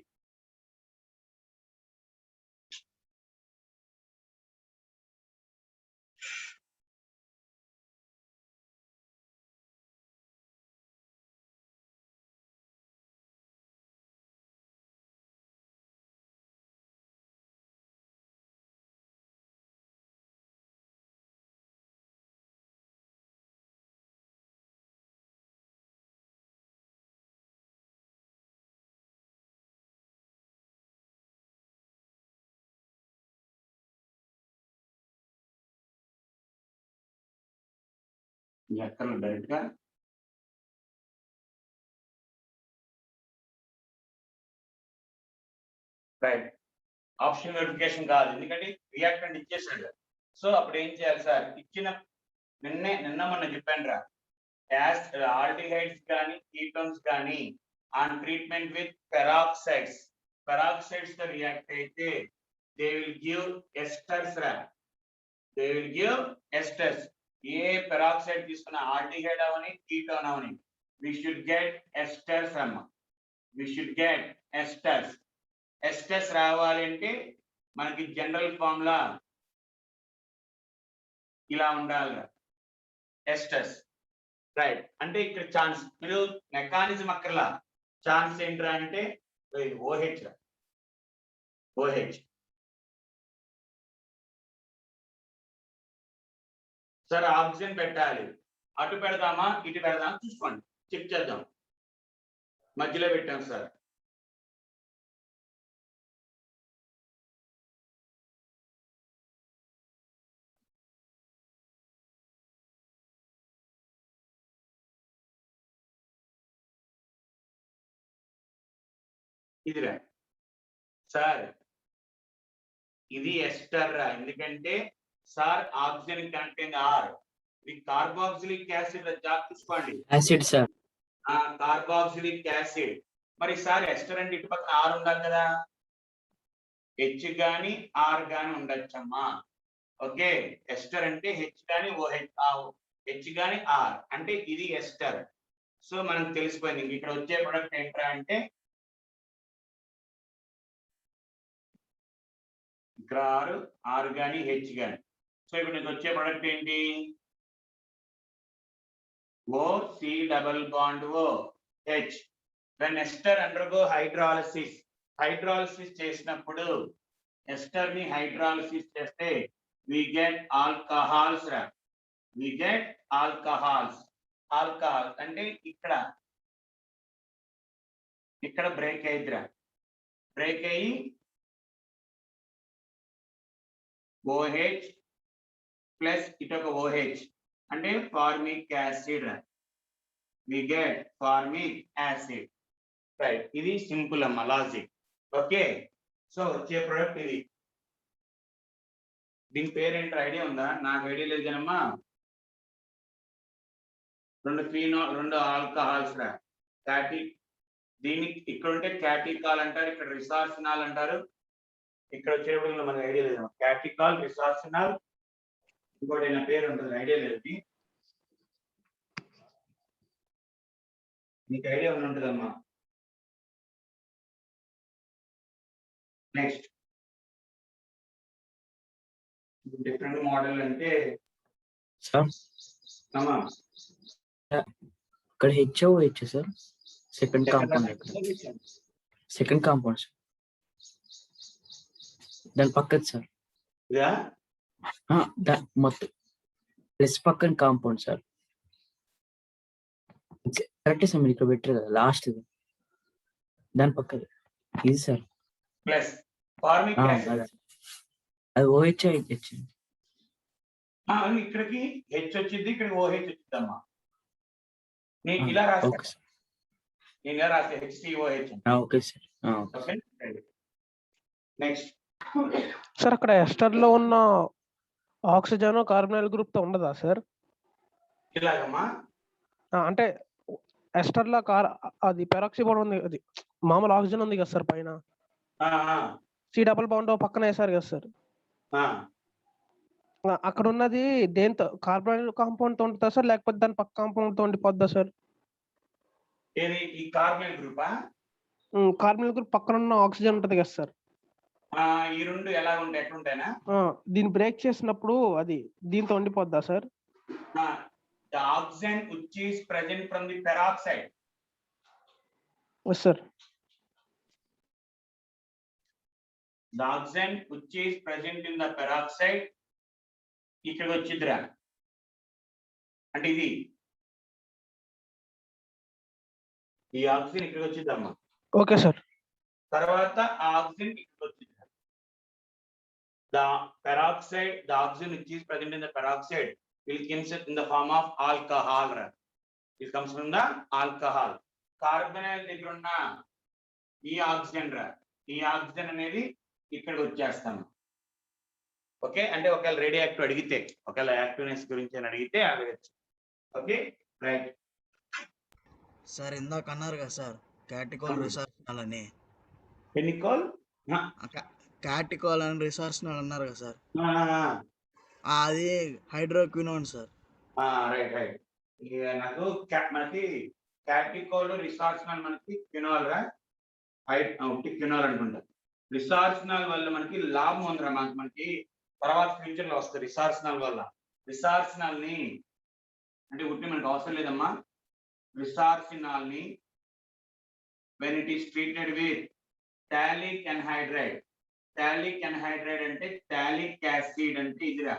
ఎక్కడ డైరెక్ట్ గా రైట్. ఆప్షన్ వెరిఫికేషన్ కాదు, ఎందుకంటే రియాక్టెంట్ ఇచ్చేసాడు. సో అప్పుడు ఏం చేయాలి సార్? ఇచ్చిన నిన్న మొన్న చెప్పాను రా, ఆల్డిహైడ్స్ కానీ కీటోన్స్ కానీ ఆన్ ట్రీట్మెంట్ విత్ పెరాక్సైడ్స్ తో రియాక్ట్ అయితే దే విల్ గివ్ ఎస్టర్స్ రా, దే విల్ గివ్ ఎస్టర్స్. ఏ పెరాక్సైడ్ తీసుకున్న ఆల్డిహైడ్ అవని కీటోన్ అవని we should get esters అమ్మ, we should get esters. Esters రావాలి అంటే మనకి జనరల్ ఫార్ములా ఇలా ఉండాలి, ఎస్టర్స్. రైట్, అంటే ఇక్కడ ఛాన్స్ మీరు మెకానిజం అక్కర్లా, ఛాన్స్ ఏంట్రా అంటే ఓహెచ్ సార్. ఆక్సిజన్ పెట్టాలి, అటు పెడదామా ఇటు పెడదామా చూసుకోండి, చెక్ చేద్దాం. మధ్యలో పెట్టాం సార్. ఇదిరా సార్, ఇది ఎస్టర్ రా, ఎందుకంటే సార్ ఆక్సిజన్ కంటెంట్ ఆర్, ఇది కార్బాక్సిలిక్ యాసిడ్ జాబ్ చూసుకోండి. Acid sir. Carboxylic acid. మరి సార్ ఎస్టర్ అంటే ఇటు పక్కన ఆర్ ఉండాలి కదా, హెచ్ గాని ఆర్ గాని ఉండొచ్చమ్మా. ఓకే, ఎస్టర్ అంటే హెచ్ కానీ హెచ్ కానీ ఆర్ అంటే ఇది ఎస్టర్. సో మనకు తెలిసిపోయింది ఇంక ఇక్కడ వచ్చే ప్రొడక్ట్ ఏంట్రా అంటే ఇక్కడ ఆర్ కానీ హెచ్ కానీ. సో ఇప్పుడు నీకు వచ్చే ప్రొడక్ట్ ఏంటి? O C double bond O H. When ester undergo hydrolysis చేసినప్పుడు ఎస్టర్ ని హైడ్రాలసిస్ చేస్తే we get alcohols రా. we get alcohols అంటే ఇక్కడ బ్రేక్ అయిద్దిరా. బ్రేక్ అయ్యి OH ప్లస్ ఇటొక OH అంటే ఫార్మిక్ యాసిడ్ రా. we get formic acid. Right, ఇది సింపుల్ అమ్మ లాజిక్. ఓకే, సో వచ్చే ప్రొడక్ట్ ఇది. దీని పేరేంటో ఐడియా ఉందా? నాకు ఐడియా లేదు కానమ్మా. రెండు ఆల్కహాల్స్ రా. దీన్ని ఇక్కడ ఉంటే క్యాటికాల్ అంటారు, ఇక్కడ రిసార్సినాల్ అంటారు. ఇక్కడ వచ్చేటప్పుడు మనకు ఐడియా లేదు. క్యాటికాల్, రిసార్సినాల్, ఇంకోటి నా పేరు ఉంటుంది ఐడియా లేదు. నీకు ఐడియా ఉంటుందమ్మా. నెక్స్ట్ డిఫరెంట్ మోడల్ అంటే సార్ ఇక్కడ H sir second compound. Second compound sir దాని పక్కన సార్ మొత్తం ప్లస్ పక్కన కాంపౌండ్ సార్. కరెక్ట్ సార్, మీరు ఇక్కడ పెట్టారు కదా లాస్ట్ దాని పక్కన ఇది సార్. ప్లస్ ఫార్మిక్ యాసిడ్ అది OH హెచ్. ఇక్కడికి హెచ్ వచ్చింది, ఇక్కడికి OH వచ్చిందమ్మా. నేను ఇలా రాస్తా, నేను ఇలా రాస్తే HCOH. Okay sir. Okay, next sir అక్కడ ఎస్టర్ లో ఉన్న ఆక్సిజన్ కార్బోనైల్ గ్రూప్ తో ఉండదా సార్? ఇలాగమ్మా అంటే ఎస్టర్ లో అది పెరాక్సీ బాండ్ ఉంది, అది మామూలు ఆక్సిజన్ ఉంది కదా సార్ పైన, సి డబుల్ బాండ్ పక్కన వేసారు కదా సార్. అక్కడ ఉన్నది దేంతో కార్బోనైల్ కాంపౌండ్ తో ఉంటుందా సార్, లేకపోతే దాని పక్క కాంపౌండ్ తో ఉండిపోద్దా సార్? ఏది ఈ కార్బోనైల్ గ్రూపా? కార్బోనైల్ గ్రూప్ పక్కన ఉన్న ఆక్సిజన్ ఉంటది కదా సార్. ఈ రెండు ఎలా ఉంటాయి, ఎట్లుంటాయినా దీన్ని బ్రేక్ చేసినప్పుడు అది దీంతో ఉండిపోద్దా sir? The oxygen which is present from the peroxide. Yes sir. The oxygen which is present in the peroxide ఇక్కడ వచ్చిద్రా అంటే ఇది ఈ ఆక్సిజన్ ఇక్కడ వచ్చిద్దమ్మా. Okay sir. తర్వాత ఆక్సిజన్ ఇక్కడ వచ్చింది. The peroxide, the oxygen which is present in the peroxide will consist in the form of alcohol. It comes from the alcohol. Carbonyl దగ్గర ఉన్న ఈ ఆక్సిజన్ రా, ఈ ఆక్సిజన్ అనేది ఇక్కడికి వచ్చేస్తాము. ఓకే, అంటే ఒకవేళ రేడియో యాక్టివ్ అడిగితే, ఒకవేళ యాక్టివ్నెస్ గురించి అడిగితే అడగచ్చు. Okay right sir. ఇందాక అన్నారు కదా సార్ క్యాటికోల్ రిసార్సినాల్ అని. క్యాటికోల్ అని రిసార్సినాల్ అన్నారు కదా సార్, అది హైడ్రోక్వినోన్ సార్. Right right. నాకు మనకి క్యాటికోల్ రిసార్సినాల్ మనకి క్వినాల్ రా, క్వినాల్ అనుకుంటా. రిసార్సినాల్ వల్ల మనకి లాభం ఉందిరా, మనకి తర్వాత ఫ్యూచర్ లో వస్తుంది రిసార్సినాల్ వల్ల. రిసార్సినాల్ ని అంటే ఉట్టి మనకు అవసరం లేదమ్మా. రిసార్సినాల్ ని when it is treated with TOLIC anhydride, TOLIC anhydride అంటే టాలిక్ యాసిడ్ అంటే ఇదిరా.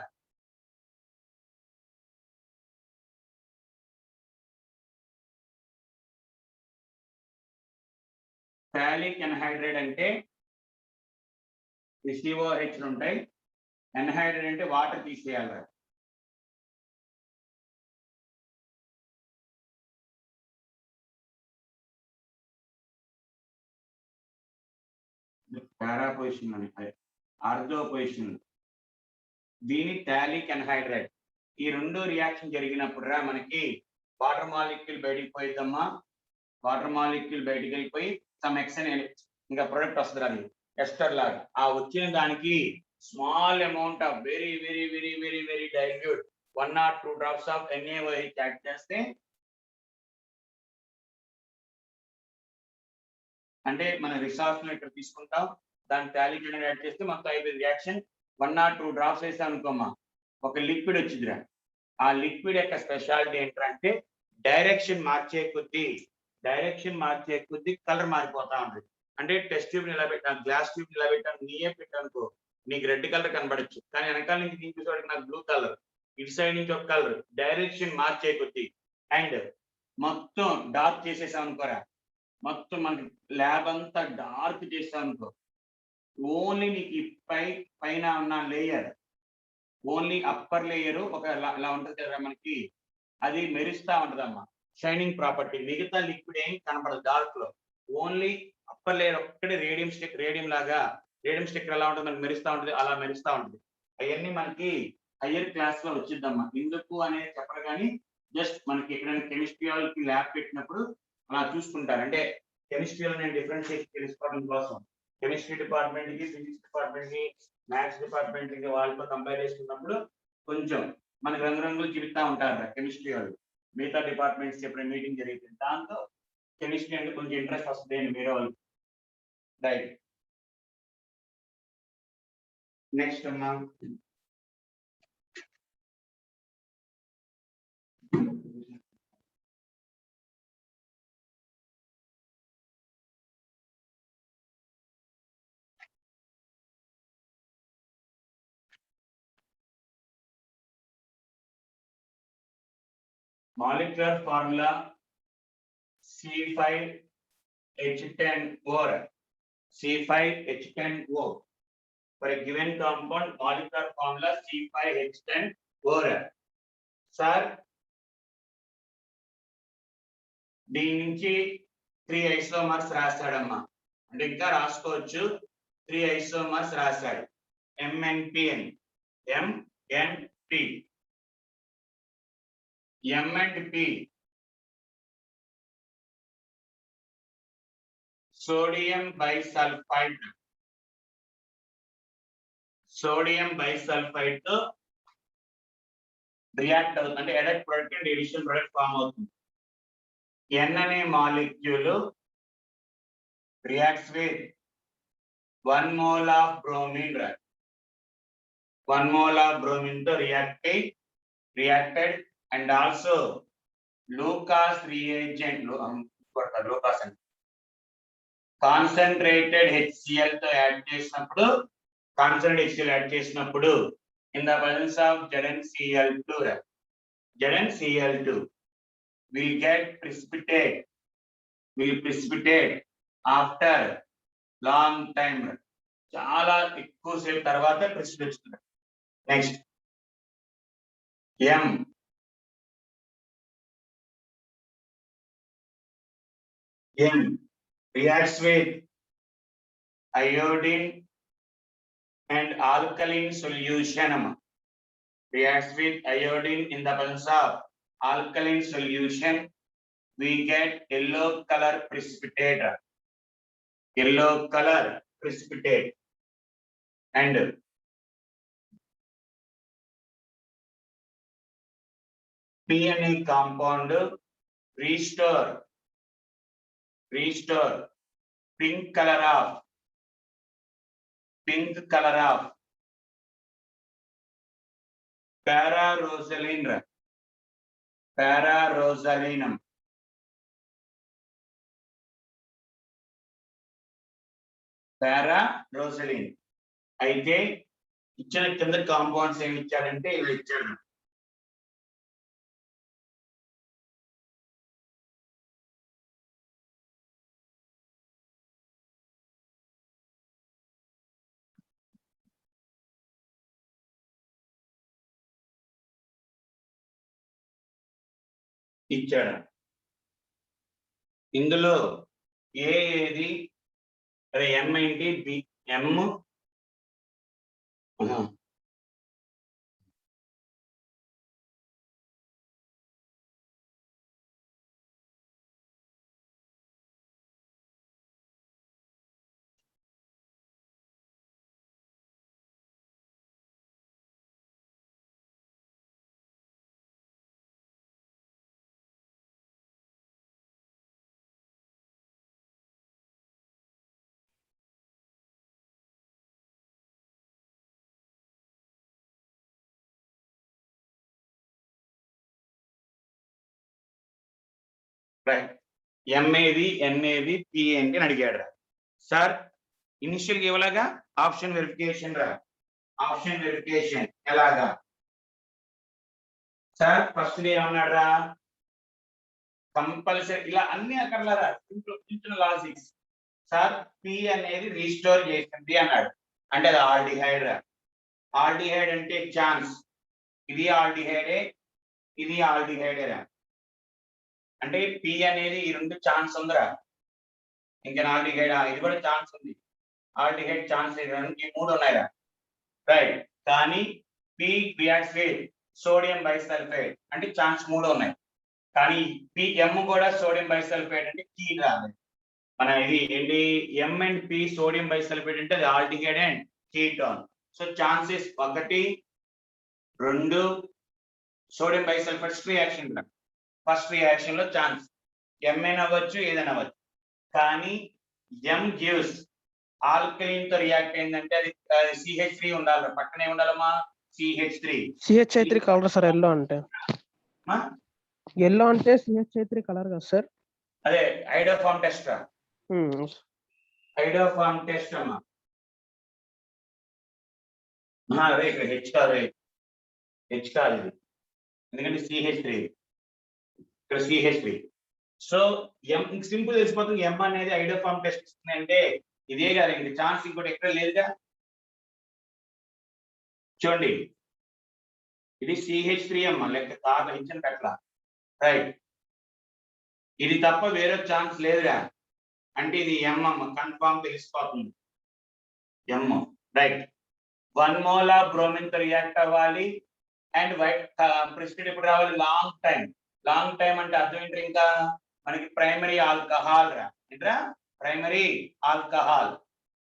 టాలిక్ ఎన్హైడ్రైడ్ అంటే COH ఉంటాయి, ఎన్హైడ్రైడ్ అంటే వాటర్ తీసేయాలి. పారా పొజిషన్ అని ఆర్థో పొజిషన్, దీని టాలిక్ ఎన్హైడ్రైడ్. ఈ రెండు రియాక్షన్ జరిగినప్పుడు రా మనకి వాటర్ మాలిక్యూల్ బయటికి పోయిద్దమ్మా. వాటర్ మాలిక్యూల్ బయటికి వెళ్ళిపోయి సమ్ ఎక్సెన్ ఇంకా ప్రొడక్ట్ వస్తుంది, అది ఎస్టర్ లాగా. ఆ వచ్చిన దానికి small amount of very dilute 1 or 2 drops of NaOH add చేస్తే అంటే మన రిసార్ట్స్ ను ఇక్కడ తీసుకుంటాం, దాని టాలిక్ యాడ్ చేస్తే మొత్తం అయిపోయింది రియాక్షన్. 1 or 2 డ్రాప్స్ వేసాం అనుకోమ్మా, ఒక లిక్విడ్ వచ్చిందిరా. ఆ లిక్విడ్ యొక్క స్పెషాలిటీ ఏంటంటే డైరెక్షన్ మార్చే కొద్దీ కలర్ మారిపోతా ఉంటుంది. అంటే టెస్ట్ ట్యూబ్ నిలబెట్టాను, గ్లాస్ ట్యూబ్ నిలబెట్టాను, నీయే పెట్టానుకో నీకు రెడ్ కలర్ కనబడచ్చు, కానీ వెనకాల నుంచి తీసేవాడికి నాకు బ్లూ కలర్, ఇటు సైడ్ నుంచి ఒక కలర్, డైరెక్షన్ మార్చే కొద్దీ. అండ్ మొత్తం డార్క్ చేసేసాం అనుకోరా, మొత్తం మనకి ల్యాబ్ అంతా డార్క్ చేసాం అనుకో, ఓన్లీ నీకు పైన ఉన్న లేయర్, ఓన్లీ అప్పర్ లేయర్ ఒక ఇలా ఉంటది కదా మనకి, అది మెరుస్తా ఉంటదమ్మా, షైనింగ్ ప్రాపర్టీ. మిగతా లిక్విడ్ ఏం కనపడదు డార్క్ లో, ఓన్లీ అప్పర్ లేయర్ ఒక్కటి రేడియం స్టిక్కర్ ఎలా ఉంటుంది మనకి మెరుస్తా ఉంటుంది, అలా మెరుస్తా ఉంటుంది. అవన్నీ మనకి హయ్యర్ క్లాస్ లో వచ్చిద్దమ్మా. ఎందుకు అనేది చెప్పరు కానీ జస్ట్ మనకి ఎక్కడైనా కెమిస్ట్రీ వాళ్ళకి ల్యాబ్ పెట్టినప్పుడు అలా చూసుకుంటారు. అంటే కెమిస్ట్రీ నేను డిఫరెన్షియేషన్ తెలుసుకోవడం కోసం కెమిస్ట్రీ డిపార్ట్మెంట్ కి, ఫిజిక్స్ డిపార్ట్మెంట్ కి, మ్యాథ్స్ డిపార్ట్మెంట్ కి వాళ్ళతో కంపేర్ చేసుకున్నప్పుడు కొంచెం మనకి రంగురంగులు చూపిస్తా ఉంటారు కెమిస్ట్రీ వాళ్ళు. మిగతా డిపార్ట్మెంట్స్ ఎప్పుడైనా మీటింగ్ జరిగింది దాంతో కెమిస్ట్రీ అంటే కొంచెం ఇంట్రెస్ట్ వస్తుంది వేరే వాళ్ళు. రైట్, నెక్స్ట్ అన్నా molecular formula C5H10O. C5H10O. For a given compound, molecular formula C5H10O. Sir, దీని నుంచి 3 ఐసోమర్స్ రాస్తాడమ్మా, అంటే ఇంకా రాసుకోవచ్చు. 3 ఐసోమర్స్ రాశాడు, MNP అని. MNP, M and P, sodium bisulfite తో రియాక్ట్ అవుతుంది, అంటే adduct product and addition product form అవుతుంది. N అనే molecule reacts with 1 mole of bromine. 1 mole of bromine తో reacted, and also Lucas reagent, Lucas and concentrated HCl తో add చేసినప్పుడు, in the presence of ZnCl2 will get precipitate after long time, చాలా ఎక్కువ సేపు తర్వాత precipitate వస్తుంది. Next M reacts with iodine and alkaline solution. Reacts with iodine in the presence of alkaline solution, we get yellow color precipitate. And P అనే compound restore pink color of pararosalinum. అయితే ఇచ్చిన కింద compounds ఏమి ఇచ్చాడంటే ఇవి ఇచ్చాడు. ఇందులో ఏది M ఏంటి, B M రైట్. ఎం ఏది, ఎన్ ఏది, పి ఏంటి అని అడిగాడు రా. సార్ ఇనిషియల్ ఇవ్వలాగా ఆప్షన్ వెరిఫికేషన్ రా. ఆప్షన్ వెరిఫికేషన్ ఎలాగా సార్? ఫస్ట్ ఏమన్నాడు రా? కంపల్సరీ ఇలా అన్ని అక్కర్లరా, సింపుల్ లాజిక్స్. సార్ పి అనేది రీస్టోర్ చేసింది అన్నాడు, అంటే అది ఆల్డిహైడ్ రా. ఆల్డిహైడ్ అంటే ఛాన్స్, ఇది ఆల్డిహైడే, ఇది ఆల్డిహైడే రా. అంటే పి అనేది ఈ రెండు ఛాన్స్ ఉందిరా. ఇంకా ఆల్డిహైడ్ ఇది కూడా ఛాన్స్ ఉంది. ఆల్డిహైడ్ ఛాన్స్ ఈ మూడు ఉన్నాయిరా. రైట్. కానీ P reacts with sodium bisulphate అంటే ఛాన్స్ మూడు ఉన్నాయి. కానీ ఎం కూడా సోడియం బైసల్ఫేట్ అంటే కీ రాదు. మన ఇది ఏంటి, M and P sodium bisulphate అంటే అది aldehyde and ketone. So chances 1, 2 sodium bisulphate reaction. First reaction లో ఛాన్స్ ఎంఏన్ అవ్వచ్చు, ఏదైనా అవ్వచ్చు. కానీ ఎం గివ్స్ ఆల్కలీన్ తో రియాక్ట్ అయిందంటే అది CH3 ఉండాలి, పక్కనే ఉండాలమ్మా CH3. CH3 colour sir yellow అంటే. ఎల్లో అంటే CH3 కలర్ కదా సార్? అదే ఐడోఫార్మ్ టెస్ట్. ఐడోఫార్మ్ టెస్ట్ అమ్మా. అదే ఇక్కడ హెచ్ కాదు ఇది, ఎందుకంటే CH3 ఇక్కడ CH3. సో ఎం సింపుల్ తెలిసిపోతుంది. ఎం అనేది ఐడోఫార్మ్ టెస్ట్ ఇస్తుంది అంటే ఇదే కాదు, ఇంక ఛాన్స్ ఇంకోటి ఎక్కడ లేదుగా. చూడండి ఇది CH3 అమ్మ, లెక్క కాదు ఇచ్చిన కట్ల. రైట్. ఇది తప్ప వేరే ఛాన్స్ లేదురా, అంటే ఇది ఎం అమ్మ, కన్ఫామ్ తెలిసిపోతుంది ఎం. రైట్. 1 మోల్ బ్రోమిన్ తో రియాక్ట్ అవ్వాలి అండ్ ప్రెసిపిటేట్ ఎప్పుడు రావాలి? Long time. లాంగ్ టైం అంటే అర్థం ఏంటి? ఇంకా మనకి ప్రైమరీ ఆల్కహాల్ రా. ఏంట్రా? Primary alcohol.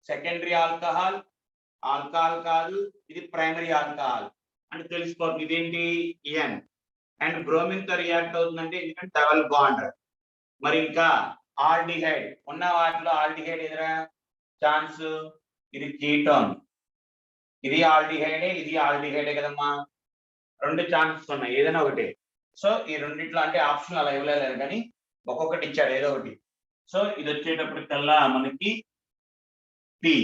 సెకండరీ ఆల్కహాల్ కాదు, ఇది ప్రైమరీ ఆల్కహాల్ అంటే తెలిసిపోతుంది. ఇదేంటి? ఎన్. అండ్ బ్రోమిన్ తో రియాక్ట్ అవుతుందంటే ఎందుకంటే డబల్ బాండ్. మరి ఇంకా ఆల్డిహైడ్ ఉన్న వాటిలో ఆల్డిహైడ్ ఎదురా ఛాన్స్, ఇది కీటోన్, ఇది ఆల్డిహైడే, ఇది ఆల్డిహైడే కదమ్మా. 2 ఛాన్సెస్ ఉన్నాయి, ఏదైనా ఒకటి. సో ఈ రెండిట్లో అంటే ఆప్షన్ అలా ఇవ్వలేదు కానీ ఒక్కొక్కటి ఇచ్చాడు ఏదో ఒకటి. సో ఇది వచ్చేటప్పటికల్లా మనకి పి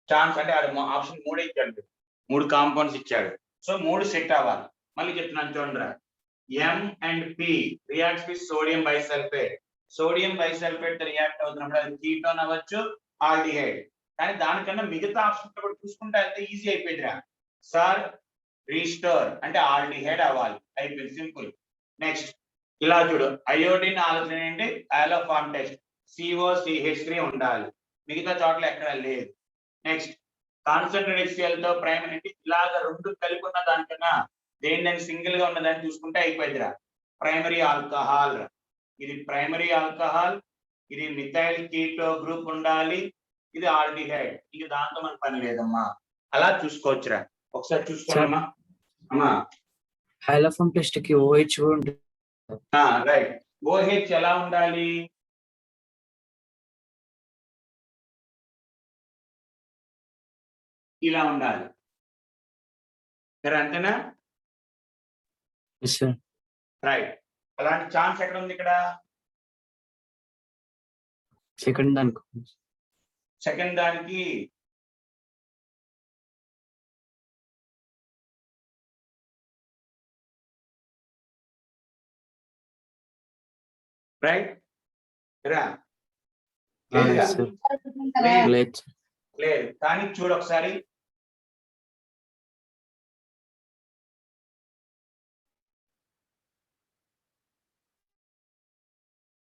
ఛాన్స్ అంటే అది ఆప్షన్ 3 ఇచ్చాడు, 3 కాంపౌండ్స్ ఇచ్చాడు. సో 3 సెట్ అవ్వాలి. మళ్ళీ చెప్తున్నాను చూడండి. M and P reacts with sodium bisulphate. Sodium bisulphate react అవుతున్నప్పుడు అది కీటోన్ అవ్వచ్చు, ఆల్డిహైడ్. కానీ దానికన్నా మిగతా ఆప్షన్ కూడా చూసుకుంటే అయితే ఈజీ అయిపోయిందిరా. సార్ రీస్టోర్ అంటే ఆల్డిహైడ్ అవ్వాలి, అయిపోయింది, సింపుల్. నెక్స్ట్ ఇలా చూడు, అయోడిన్ ఆలోచన ఏంటి? ఆలోఫార్మ్ టెస్ట్ COCH3 ఉండాలి, మిగతా చోట్ల ఎక్కడ లేదు. నెక్స్ట్ కాన్సన్ట్రేటెడ్ HCl తో ప్రైమరీ అంటే ఇలాగ 2 కలిపి ఉన్న దానికన్నా దేని సింగిల్ గా ఉన్నదాన్ని చూసుకుంటే అయిపోయిందిరా. ప్రైమరీ ఆల్కహాల్, ఇది ప్రైమరీ ఆల్కహాల్, ఇది మిథైల్ కీటో గ్రూప్ ఉండాలి, ఇది ఆల్డిహైడ్. ఇక దాంతో మనకు పని లేదమ్మా, అలా చూసుకోవచ్చురా. ఒకసారి చూసుకోమ్మా అమ్మా. హైలోఫార్మ్ టెస్ట్ కి OH కూడా ఉంటుంది. రైట్. OH ఎలా ఉండాలి? ఇలా ఉండాలి, సరే అంతేనా? రైట్. అలాంటి ఛాన్స్ ఎక్కడ ఉంది? ఇక్కడ సెకండ్ దానికి రైట్ రా. లేదు కానీ చూడు ఒకసారి.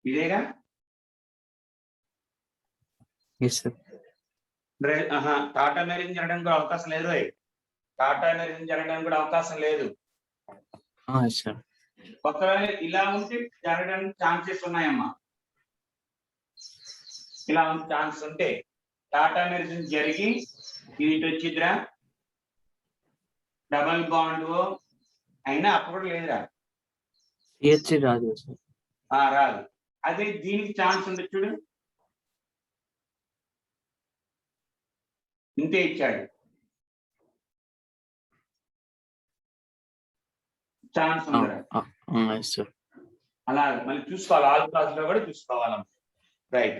ఇదేగా టాటా మెరీన్ జరగడానికి కూడా అవకాశం లేదు. టాటా మెరీన్ జరగడానికి కూడా అవకాశం లేదు. ఒకవేళ ఇలా ఉంటే జరగడానికి ఛాన్సెస్ ఉన్నాయమ్మా. ఇలా ఛాన్స్ ఉంటే టాటా మెరీన్ జరిగి ఇది వచ్చిద్రా, డబల్ బాండ్ అయినా అప్పుడు లేదురా, రాదు. రాదు. అదే దీనికి ఛాన్స్ ఉంది చూడు, ఇంతే ఇచ్చాడు ఛాన్స్ ఉంది. అలా మళ్ళీ చూసుకోవాలి, ఆల్ క్లాస్ లో కూడా చూసుకోవాలి. రైట్,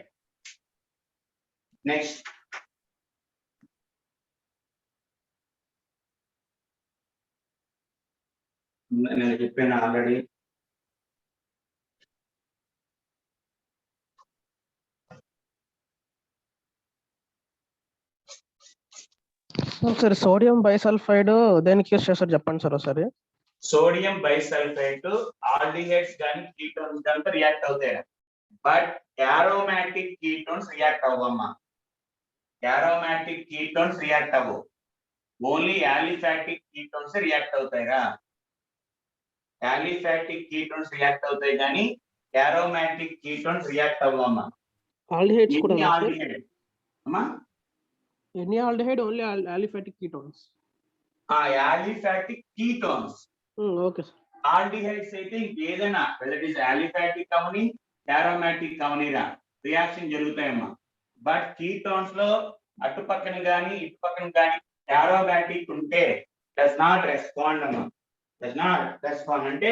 నెక్స్ట్ నేను చెప్పాను ఆల్రెడీ. సార్ సోడియం బైసల్ఫైడ్ దేనికి యూస్ చేస్తారు చెప్పండి సార్ ఒకసారి. సోడియం బైసల్ఫేట్ ఆల్డిహైడ్స్ కానీ కీటోన్స్ కానీ రియాక్ట్ అవుతాయి, బట్ aromatic ketones రియాక్ట్ అవ్వమ్మా. aromatic ketones రియాక్ట్ అవ్వవు, ఓన్లీ aliphatic ketones రియాక్ట్ అవుతాయిరా. aliphatic ketones రియాక్ట్ అవుతాయి కానీ aromatic ketones రియాక్ట్ అవ్వమ్మా. ఆల్డిహైడ్స్ కూడా ఎన్ని ఆల్డిహైడ్ అమ్మా? ఎన్ని aldehyde only aliphatic ketones. aliphatic ketones. Okay sir. Aldehydes అయితే ఇంకేదైనా వెదర్ ఇట్ ఇస్ aliphatic అవని aromatic అవనిరా రియాక్షన్ జరుగుతాయమ్మా. బట్ కీటోన్స్ లో అటు పక్కన గాని ఇటు పక్కన గాని aromatic ఉంటే డస్ నాట్ రెస్పాండ్ అమ్మా. డస్ నాట్ రెస్పాండ్ అంటే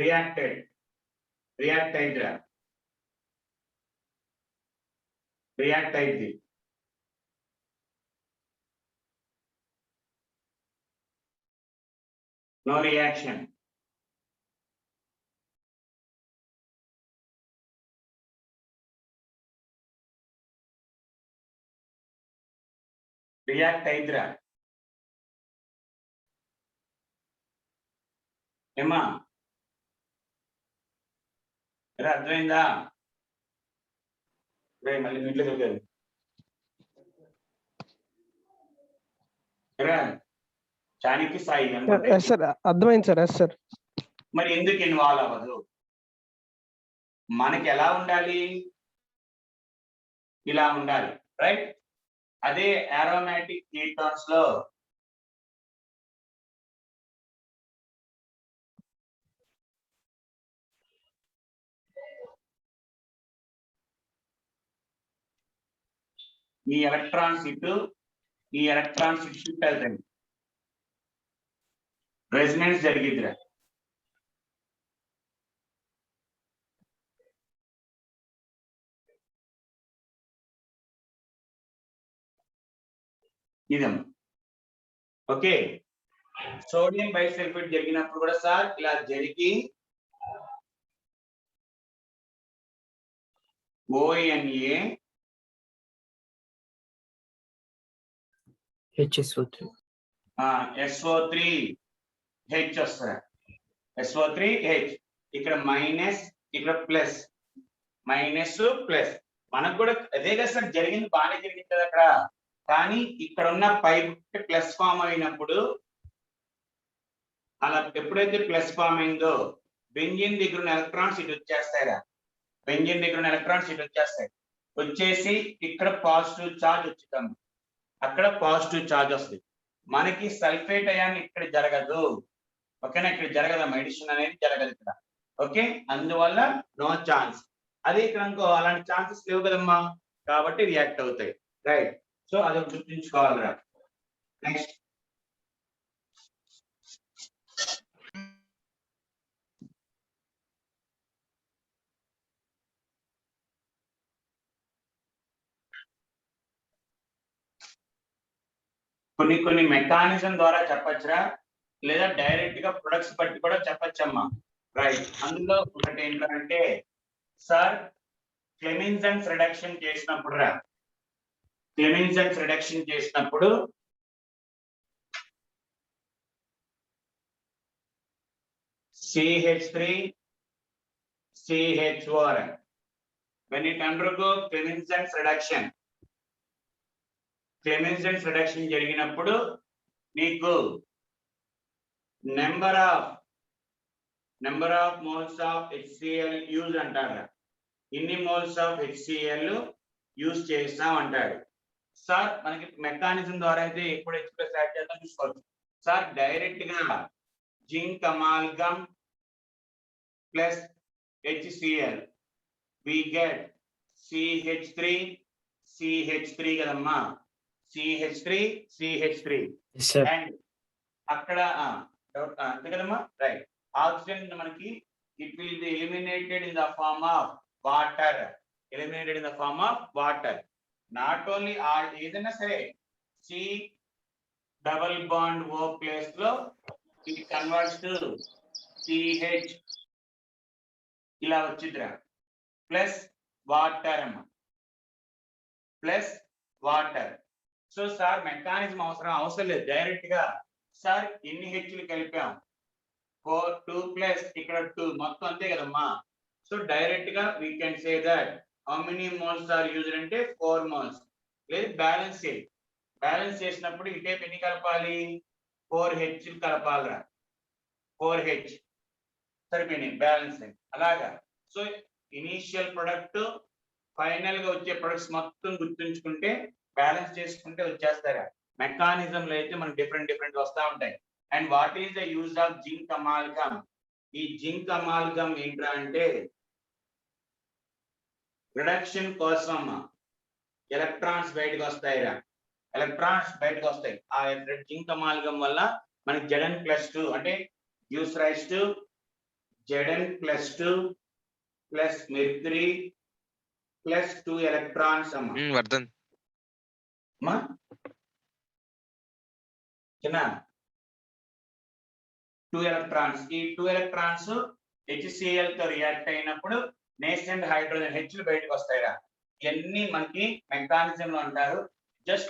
రియాక్ట్ అయిందిరా, రియాక్ట్ అయింది. No reaction. రియాక్ట్ అయిందిరా ఏమా? అర్థమైందా? మళ్ళీ ఇంట్లో దొరికారు చానికి సాయి సార్ అర్థమైంది సార్. Yes sir. మరి ఎందుకు ఇన్వాల్వ్ అవ్వదు? మనకి ఎలా ఉండాలి? ఇలా ఉండాలి, రైట్? అదే aromatic ketones లో ఈ ఎలక్ట్రాన్స్ ఇటు, ఈ ఎలక్ట్రాన్స్ ఇటు షిఫ్ట్ అవుతాయి, రెజొనెన్స్ జరిగిద్దిరా. ఇదమ్మా, ఓకే. సోడియం బైసల్ఫేట్ జరిగినప్పుడు కూడా సార్ ఇలా జరిగి ONA HSO3 SO3H వస్తుంది. SO3H ఇక్కడ మైనస్, ఇక్కడ ప్లస్, మైనస్ ప్లస్. మనకు కూడా అదే కదా సార్ జరిగింది, బాగానే జరిగింది కదా అక్కడ. కానీ ఇక్కడ ఉన్న పైప్ ప్లస్ ఫామ్ అయినప్పుడు, అలా ఎప్పుడైతే ప్లస్ ఫామ్ అయిందో బెంజిన్ దగ్గర ఉన్న ఎలక్ట్రాన్స్ ఇటు వచ్చేస్తాయిరా. బెంజిన్ దగ్గర ఉన్న ఎలక్ట్రాన్స్ ఇటు వచ్చేస్తాయి, వచ్చేసి ఇక్కడ పాజిటివ్ చార్జ్ వచ్చుతుంది, అక్కడ పాజిటివ్ చార్జ్ వస్తుంది. మనకి సల్ఫేట్ అయాన్ ఇక్కడ జరగదు, ఓకేనా? ఇక్కడ జరగదు, మెడిసిన్ అనేది జరగదు ఇక్కడ, ఓకే? అందువల్ల నో ఛాన్స్. అదే ఇక్కడ అనుకో అలాంటి ఛాన్సెస్ లేవు కదమ్మా, కాబట్టి రియాక్ట్ అవుతాయి, రైట్? సో అది గుర్తుంచుకోవాలిరా. నెక్స్ట్ కొన్ని మెకానిజం ద్వారా చెప్పచ్చురా, లేదా డైరెక్ట్ గా ప్రొడక్ట్స్ బట్టి కూడా చెప్పచ్చమ్మా, రైట్? అందులో ఒకటి ఏంటంటే సార్ క్లెమిన్సన్స్ రిడక్షన్ చేసినప్పుడు రా, క్లెమిన్సన్స్ రిడక్షన్ చేసినప్పుడు CH3 CHO when it undergo Clemenson's reduction, Clemenson's reduction జరిగినప్పుడు నీకు number of moles of HCl use అంటారు. ఇన్ని మోల్స్ ఆఫ్ HCl యూజ్ చేస్తాం అంటాడు సార్. మనకి మెకానిజం ద్వారా అయితే ఎప్పుడు ఎక్స్ప్రెస్ యాడ్ చేద్దాం చూసుకోవచ్చు సార్. డైరెక్ట్ గా zinc amalgam plus HCl we get CH3 కదమ్మా. CH3 CH3 Yes, sir. And అక్కడ అంతే కదమ్మా రైట్ ఆక్సిజన్ మనకి it will be eliminated in the form of water eliminated in the form of water not only ఏదైనా సరే C double bond O place లో it converts to CH ఇలా వచ్చిద్రా plus water అమ్మ plus water so sir mechanism అవసరం లేదు direct గా sir ఎన్ని హెచ్లు కలిపాం 2 ప్లస్ ఇక్కడ 2 మొత్తం అంతే కదమ్మా సో డైరెక్ట్ గా we can say that how many moles are used అంటే 4 మోల్స్ లేదు బ్యాలెన్స్ చేయి బ్యాలెన్స్ చేసినప్పుడు ఇటే ఎన్ని కలపాలి 4 హెచ్ కలపాలరా 4 హెచ్ సరిపోయినాయి బ్యాలెన్స్ అలాగా సో ఇనీషియల్ ప్రొడక్ట్ ఫైనల్ గా వచ్చే ప్రొడక్ట్స్ మొత్తం గుర్తుంచుకుంటే బ్యాలెన్స్ చేసుకుంటే వచ్చేస్తారా మెకానిజం లో అయితే మనకు డిఫరెంట్ వస్తా ఉంటాయి and what is the use of zinc amalgam ఈ జింక్ అమాల్గమ్ ఏంట్రా అంటే రిడక్షన్ కోసం ఎలక్ట్రాన్స్ బయటకు వస్తాయిరా ఎలక్ట్రాన్స్ బయటకు వస్తాయి ఆ జింక్ అమాల్గమ్ వల్ల మనకి Zn+2 అంటే gives rise to Zn+2 plus mercury plus 2 electrons అమ్మా వర్ధన్ అమ్మా చిన్న 2 ఎలక్ట్రాన్స్ ఈ 2 ఎలక్ట్రాన్స్ HCl తో రియాక్ట్ అయినప్పుడు నేసెంట్ హైడ్రోజన్ హెచ్లు బయటకు వస్తాయిరా ఇవన్నీ మనకి మెకానిజం లో అంటారు జస్ట్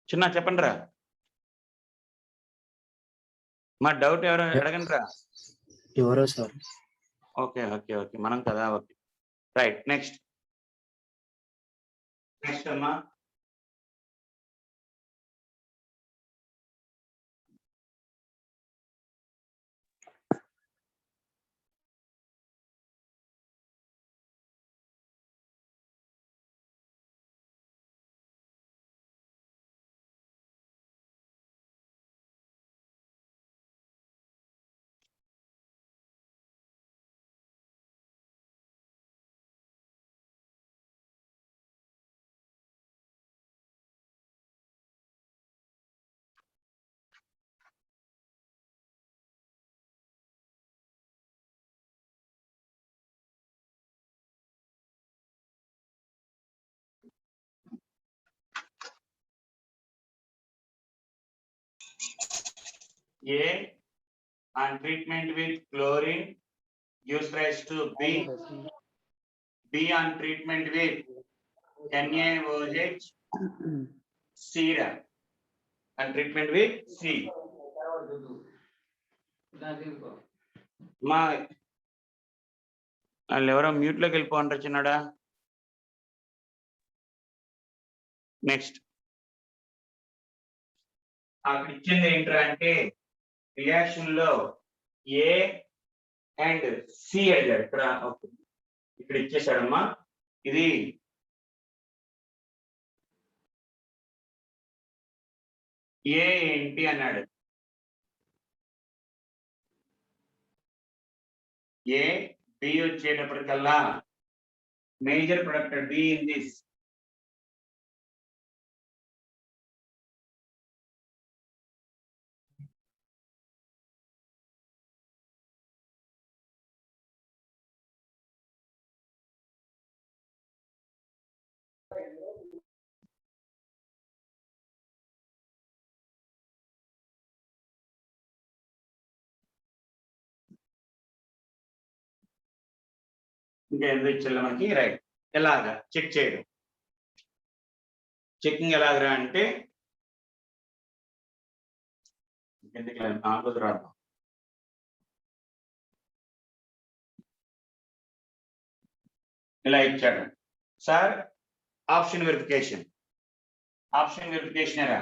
చిన్న చెప్పండి రా మా డౌట్ ఎవరు అడగండి రా ఎవరో సార్. ఓకే మనం కదా ఓకే రైట్ నెక్స్ట్ అమ్మా A on treatment with chlorine gives rise to B. B on treatment with NaOH. C on treatment with C. మా వాళ్ళు ఎవరో మ్యూట్ లోకి వెళ్ళిపోంటారు చిన్నడా నెక్స్ట్ అక్కడ ఇచ్చింది ఏంట్రా అంటే రియాక్షన్ లో ఏ అండ్ సి అడిగాడు ఇక్కడ ఇచ్చేసాడమ్మా ఇది ఏ ఏంటి అన్నాడు ఏ బి వచ్చేటప్పటికల్లా major product B in this ఇంకా ఎందుకు ఇచ్చారు మనకి రైట్ ఎలాగా చెక్ చేయడం చెకింగ్ ఎలాగరా అంటే ఎందుకు రాద్దాం ఇలా ఇచ్చాడు సార్ ఆప్షన్ వెరిఫికేషన్ ఎరా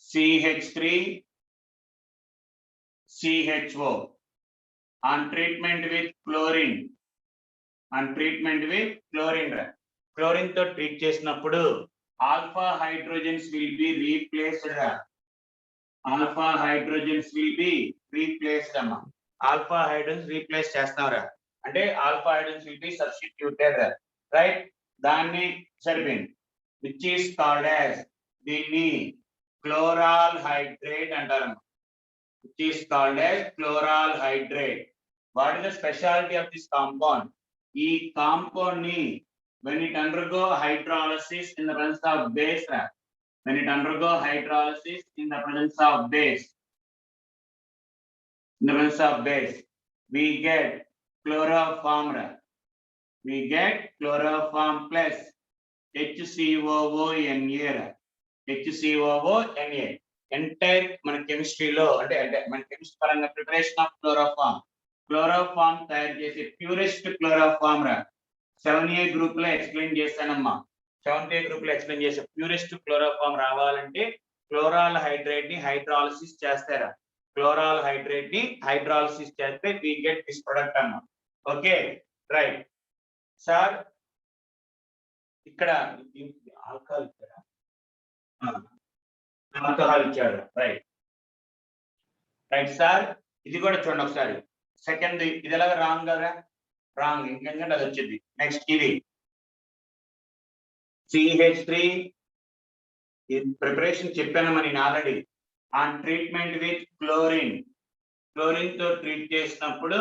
CH3 CHO on treatment with chlorine రా క్లోరిన్ తో ట్రీట్ చేసినప్పుడు alpha hydrogens will be replaced రా అమ్మా ఆల్ఫా హైడ్రోజన్స్ రీప్లేస్ చేస్తాం రా అంటే alpha hydrogens will be substituted right దాన్ని సరిపోయింది విచ్ ఈస్ కాల్డ్ యాజ్ దీన్ని క్లోరాల్ హైడ్రేట్ అంటారు which is called as chloral hydrate. What is the specialty of this compound? ఈ compound ni when it undergo hydrolysis in the presence of base, when it undergo hydrolysis in the presence of base, in the presence of base, we get chloroform. We get chloroform plus HCOONA. HCOONA. Entire మన కెమిస్ట్రీలో అంటే మన chemistry పరంగా preparation of chloroform తయారు చేసే purest chloroform 7A group లో explain చేశానమ్మా 7A group లో explain చేసే ప్యూరెస్ట్ క్లోరోఫామ్ రావాలంటే క్లోరాల్ హైడ్రేట్ ని హైడ్రాలసిస్ చేస్తారా క్లోరాల్ హైడ్రేట్ ని హైడ్రాలసిస్ చేస్తే వి గెట్ దిస్ ప్రొడక్ట్ అమ్మా ఓకే రైట్ సార్ ఇక్కడ ఆల్కహాల్ ఇచ్చారా ఆల్కహాల్ ఇచ్చాడు రైట్ రైట్ సార్ ఇది కూడా చూడండి ఒకసారి సెకండ్ ఇది ఎలాగ రాంగ్ కదా రాంగ్ ఇంకెందుకంటే అది వచ్చింది నెక్స్ట్ ఇది CH3 ప్రిపరేషన్ చెప్పాను నేను already on treatment with chlorine తో ట్రీట్ చేసినప్పుడు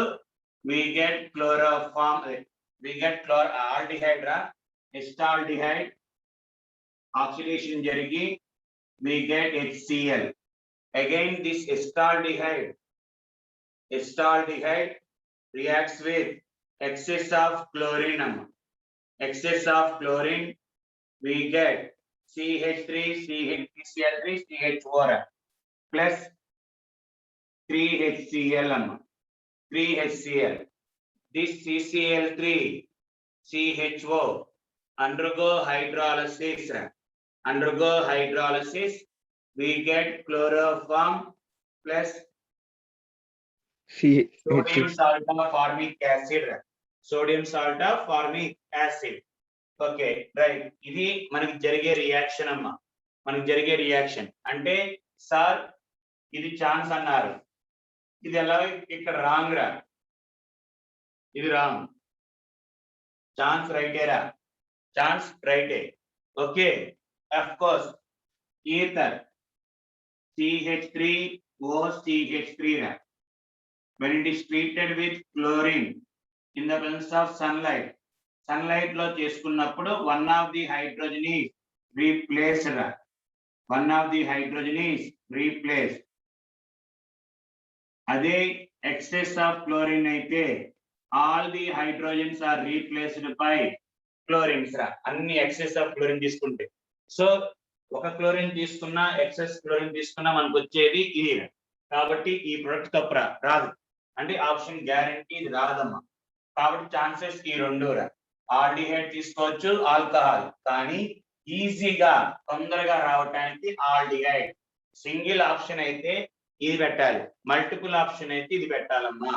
we get chloroform we get aldehyde acetaldehyde oxidation జరిగి we get HCl. Again, this acetaldehyde reacts with excess of chlorine. Excess of chlorine, we get CH3, CHCl3, CH4 plus 3HCl. 3HCl. This CCl3, CHO undergo hydrolysis, we get chloroform plus sodium salt of formic acid. Okay, right. ఇది మనకి జరిగే reaction అమ్మా అంటే sir ఇది chance అన్నారు ఇది ఎలా ఇక్కడ రాంగ్ రా ఇది రాంగ్ ఛాన్స్ రైటేరా ఛాన్స్ రైటే okay of course ether CH3OCH3 when it is treated with chlorine in the presence of sunlight లో చేసుకున్నప్పుడు one of the hydrogen is replaced అదే excess of chlorine అయితే all the hydrogens are replaced by chlorines అన్ని excess of chlorine తీసుకుంటే so ఒక chlorine తీసుకున్నా excess chlorine తీసుకున్నా మనకు వచ్చేది ఇది కాబట్టి ఈ ప్రొడక్ట్ తప్పరా రాదు అంటే ఆప్షన్ గ్యారంటీ ఇది రాదమ్మా కాబట్టి ఛాన్సెస్ ఈ రెండు ఆల్డిహైడ్ తీసుకోవచ్చు ఆల్కహాల్ కానీ ఈజీగా తొందరగా రావడానికి ఆల్డిహైడ్ సింగిల్ ఆప్షన్ అయితే ఇది పెట్టాలి మల్టిపుల్ ఆప్షన్ అయితే ఇది పెట్టాలమ్మా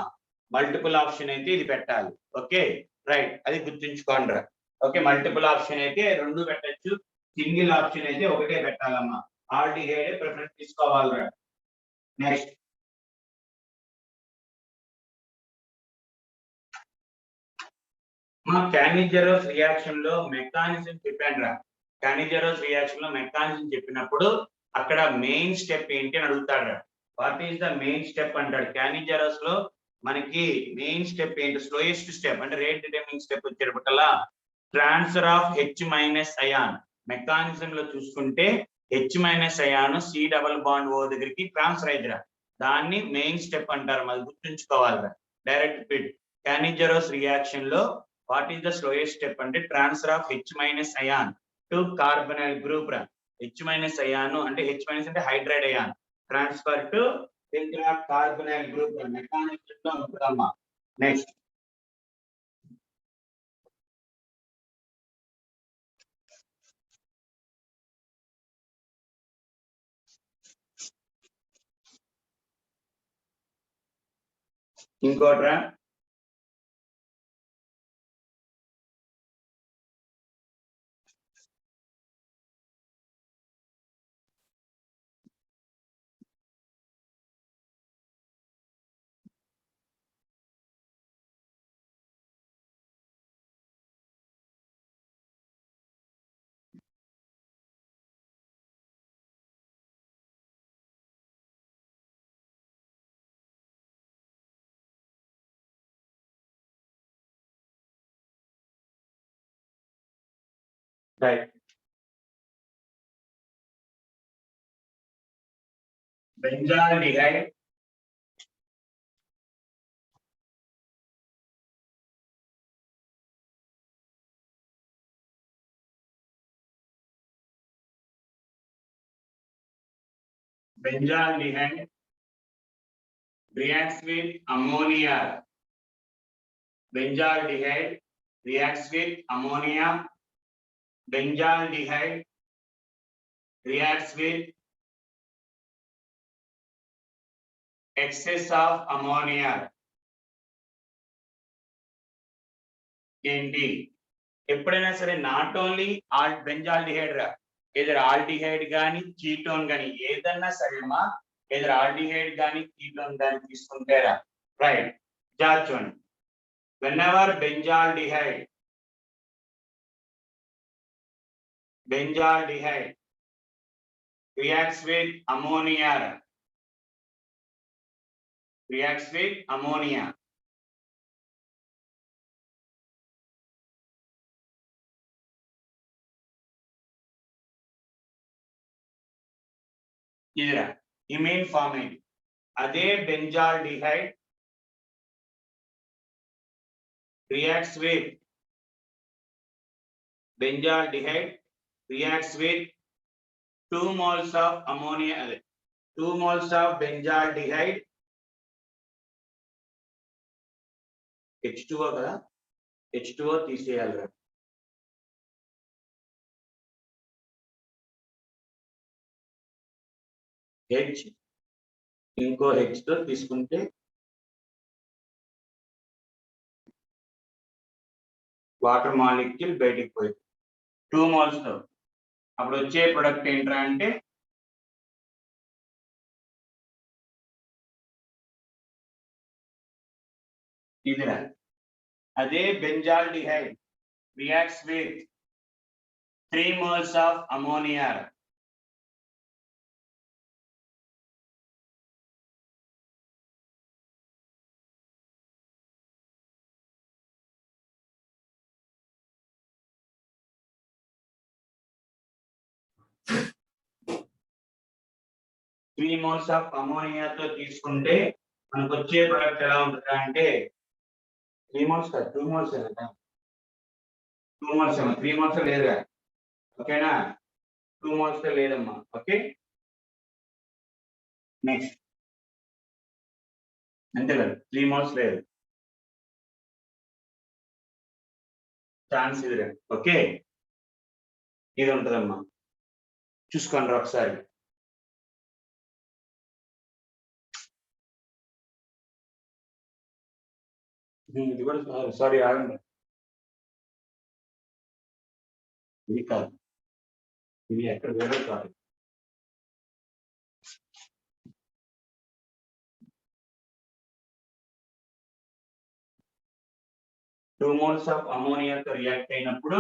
ఓకే రైట్ అది గుర్తుంచుకోండి ఓకే మల్టిపుల్ ఆప్షన్ అయితే రెండు పెట్టచ్చు సింగిల్ ఆప్షన్ అయితే ఒకటే పెట్టాలమ్మా ఆల్డిహైడ్ ప్రిఫరెన్స్ తీసుకోవాలరా నెక్స్ట్ మా కానిజెరోస్ రియాక్షన్ లో మెకానిజం చెప్పినప్పుడు అక్కడ మెయిన్ స్టెప్ ఏంటి అని అడుగుతాడు what is the main step అంటాడు కానిజెరోస్ లో మనకి మెయిన్ స్టెప్ ఏంటి స్లోయెస్ట్ స్టెప్ అంటే రేట్ డిటర్మినింగ్ స్టెప్ వచ్చేటప్పటికల్లా transfer of H- ion mechanism లో చూసుకుంటే H- ion C double bond O దగ్గరికి ట్రాన్స్ఫర్ అయ్యిరా దాన్ని మెయిన్ స్టెప్ అంటారు అది గుర్తుంచుకోవాలి డైరెక్ట్ ఫిట్ కానిజెరోస్ రియాక్షన్ లో what is the slowest step అంటే transfer of H- ion to carbonyl group H- ion అంటే H- అంటే hydride ion transfer to carbonyl group mechanism లో ఉంటుందమ్మా నెక్స్ట్ ఇంకోట్రా right. Benzaldehyde reacts with ammonia. Benzaldehyde reacts with ammonia. Benzaldehyde reacts with excess of ammonia. ఏంటి ఎప్పుడైనా సరే not only benzaldehyde రా, ఏదైనా ఆల్డిహైడ్ కానీ కీటోన్ కానీ ఏదన్నా సరేమా, ఏదైనా ఆల్డిహైడ్ కానీ కీటోన్ కానీ తీసుకుంటారా. రైట్, జాగ్రత్త చూడండి. whenever benzaldehyde reacts with ammonia, ఇదిరా ఇమీన్ ఫామ్ అయింది. అదే benzaldehyde reacts with 2 moles of ammonia, 2 moles of benzaldehyde, H2O కదా, H2O తీసేయాలి. H ఇంకో H తో తీసుకుంటే వాటర్ మాలిక్యూల్ బయటికి పోయింది 2 moles తో. అప్పుడు వచ్చే ప్రొడక్ట్ ఏంట్రా అంటే ఇదిరా. అదే benzaldehyde reacts with 3 moles of ammonia. Three moles of అమోనియాతో తీసుకుంటే మనకు వచ్చే ప్రొడక్ట్ ఎలా ఉంటుంది అంటే 3 moles కాదు 2 moles, 2 moles ఏమో 3 moles లేదుగా. ఓకేనా, 2 moles లేదమ్మా. ఓకే, నెక్స్ట్ అంతే కదా, 3 moles లేదు, ఛాన్స్ ఇదిరా. ఓకే, ఇది ఉంటుందమ్మా, చూసుకోండి ఒకసారి. ఇది కూడా సారీ ఆగండి, ఇది కాదు, ఇది ఎక్కడ వేరే కాదు. టూ మోల్స్ ఆఫ్ అమోనియాతో రియాక్ట్ అయినప్పుడు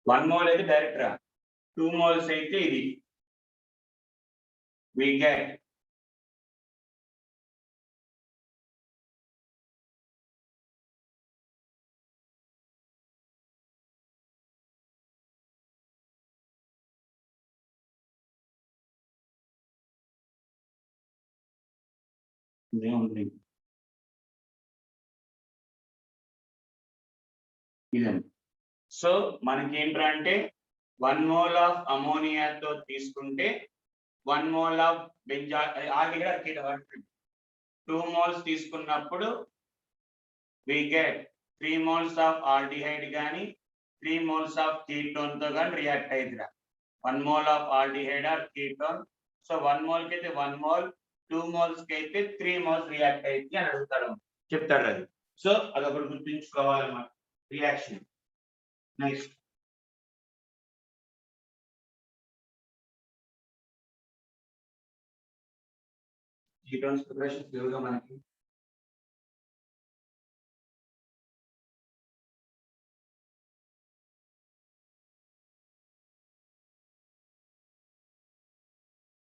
వన్ మోల్ అయితే డైరెక్ట్ రా, 2 moles అయితే ఇది we get ఇదండి. సో మనకి ఏంట్రా అంటే 1 mole ఆఫ్ అమోనియాతో తీసుకుంటే 1 mole ఆఫ్ ఆల్డిహైడ్ 2 moles తీసుకున్నప్పుడు we get 3 moles of aldehyde కానీ 3 moles ఆఫ్ కీటోన్ తో కానీ రియాక్ట్ అయ్యిద్దిరా. 1 mole of aldehyde or ketone. So 1 mole కి అయితే 1 mole, 2 moles కి అయితే 3 moles రియాక్ట్ అయ్యింది అని అడుగుతాడు, చెప్తాడు అది. సో అదొకటి గుర్తుంచుకోవాలన్నమాట రియాక్షన్. నెక్స్ట్ కీటోన్స్ ప్రిపరేషన్ క్లియర్గా మనకి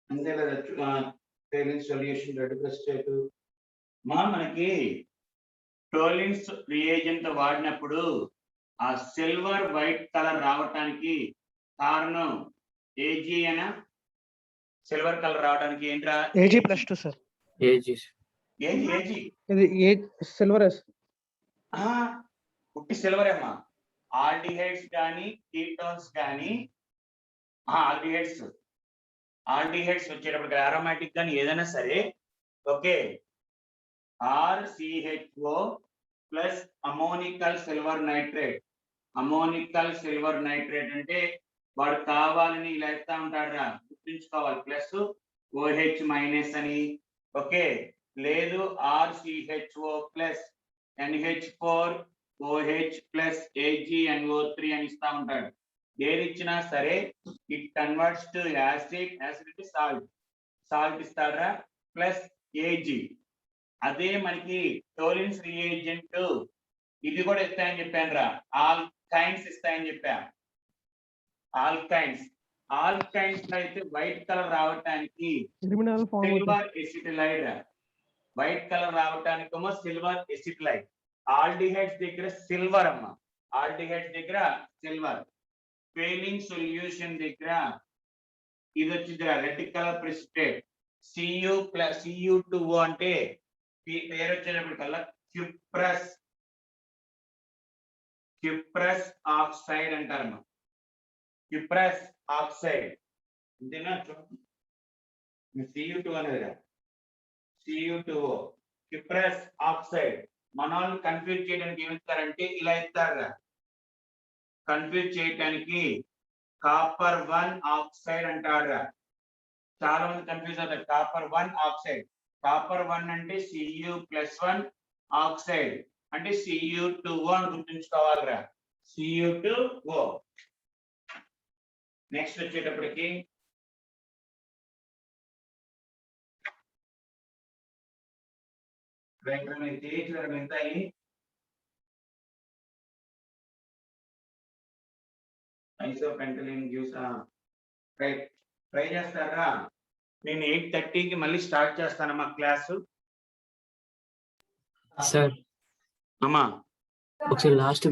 అంతే కదా. టోలిన్స్ సొల్యూషన్ రెడ్ ప్రెస్టేట్ మనకి టోలిన్స్ రియేజెంట్ వాడినప్పుడు ఆ సిల్వర్ వైట్ కలర్ రావటానికి కారణం ఏజీ అయినా సిల్వర్ కలర్ రావడానికి ఏంట్రా AG+2 sir. AG AG AG ఇది సిల్వర్ పుట్టి సిల్వర్ అమ్మా. ఆల్డిహైడ్స్ కానీ కీటోన్స్ కానీ ఆల్డిహైడ్స్ వచ్చేటప్పుడు అరోమాటిక్ కానీ ఏదైనా సరే okay RCHO plus ammoniacal silver nitrate. Ammoniacal silver nitrate అంటే వాడు కావాలని ఇలా ఇస్తా ఉంటాడు రా, గుర్తుంచుకోవాలి. ప్లస్ OH మైనస్ అని ఓకే, లేదు RCHO plus NH4 OH plus AgNO3 అని ఇస్తా ఉంటాడు. ఏది ఇచ్చినా సరే it converts to acid, acid salt ఇస్తాడరా ప్లస్ Ag. అదే మనకి టోలిన్స్ రియేజెంట్ ఇది కూడా ఇస్తాయని చెప్పాను రా, ఆల్కైన్స్ ఇస్తాయని చెప్పా. ఆల్కైన్స్ లో అయితే వైట్ కలర్ రావటానికి criminal form silver acetylide, white colour రావటానికేమో సిల్వర్ ఎసిటిలైడ్. ఆల్డిహైడ్స్ దగ్గర సిల్వర్ అమ్మ, ఆల్డిహైడ్స్ దగ్గర సిల్వర్. ఫెయిలింగ్ సొల్యూషన్ దగ్గర ఇది వచ్చింది రెడ్ కలర్ ప్రెసిపిటేట్ Cu+Cu2O అంటే పేరు వచ్చేటప్పటికల్లా క్యూప్రస్ ఆక్సైడ్ అంటారమ్మా. క్యూప్రస్ ఆక్సైడ్ ఇంతేనా? Cu2 అనేది Cu2O క్యూప్రస్ ఆక్సైడ్. మన వాళ్ళు కన్ఫ్యూజ్ చేయడానికి ఏమిస్తారంటే ఇలా ఇస్తారు. కన్ఫ్యూజ్ చేయడానికి కాపర్ 1 ఆక్సైడ్ అంటారు. చాలా మంది కన్ఫ్యూజ్ అవుతారు. కాపర్ 1 ఆక్సైడ్, కాపర్ 1 అంటే Cu+1 ఆక్సైడ్ అంటే Cu2O అని గుర్తుంచుకోవాలిరా, Cu2O. నెక్స్ట్ వచ్చేటప్పటికి ఐసోపెంటలిన్ జ్యూస్ ట్రై చేస్తారా? నేను 8:30కి మళ్ళీ స్టార్ట్ చేస్తానమ్మా క్లాసు. సార్ అమ్మా ఒకసారి లాస్ట్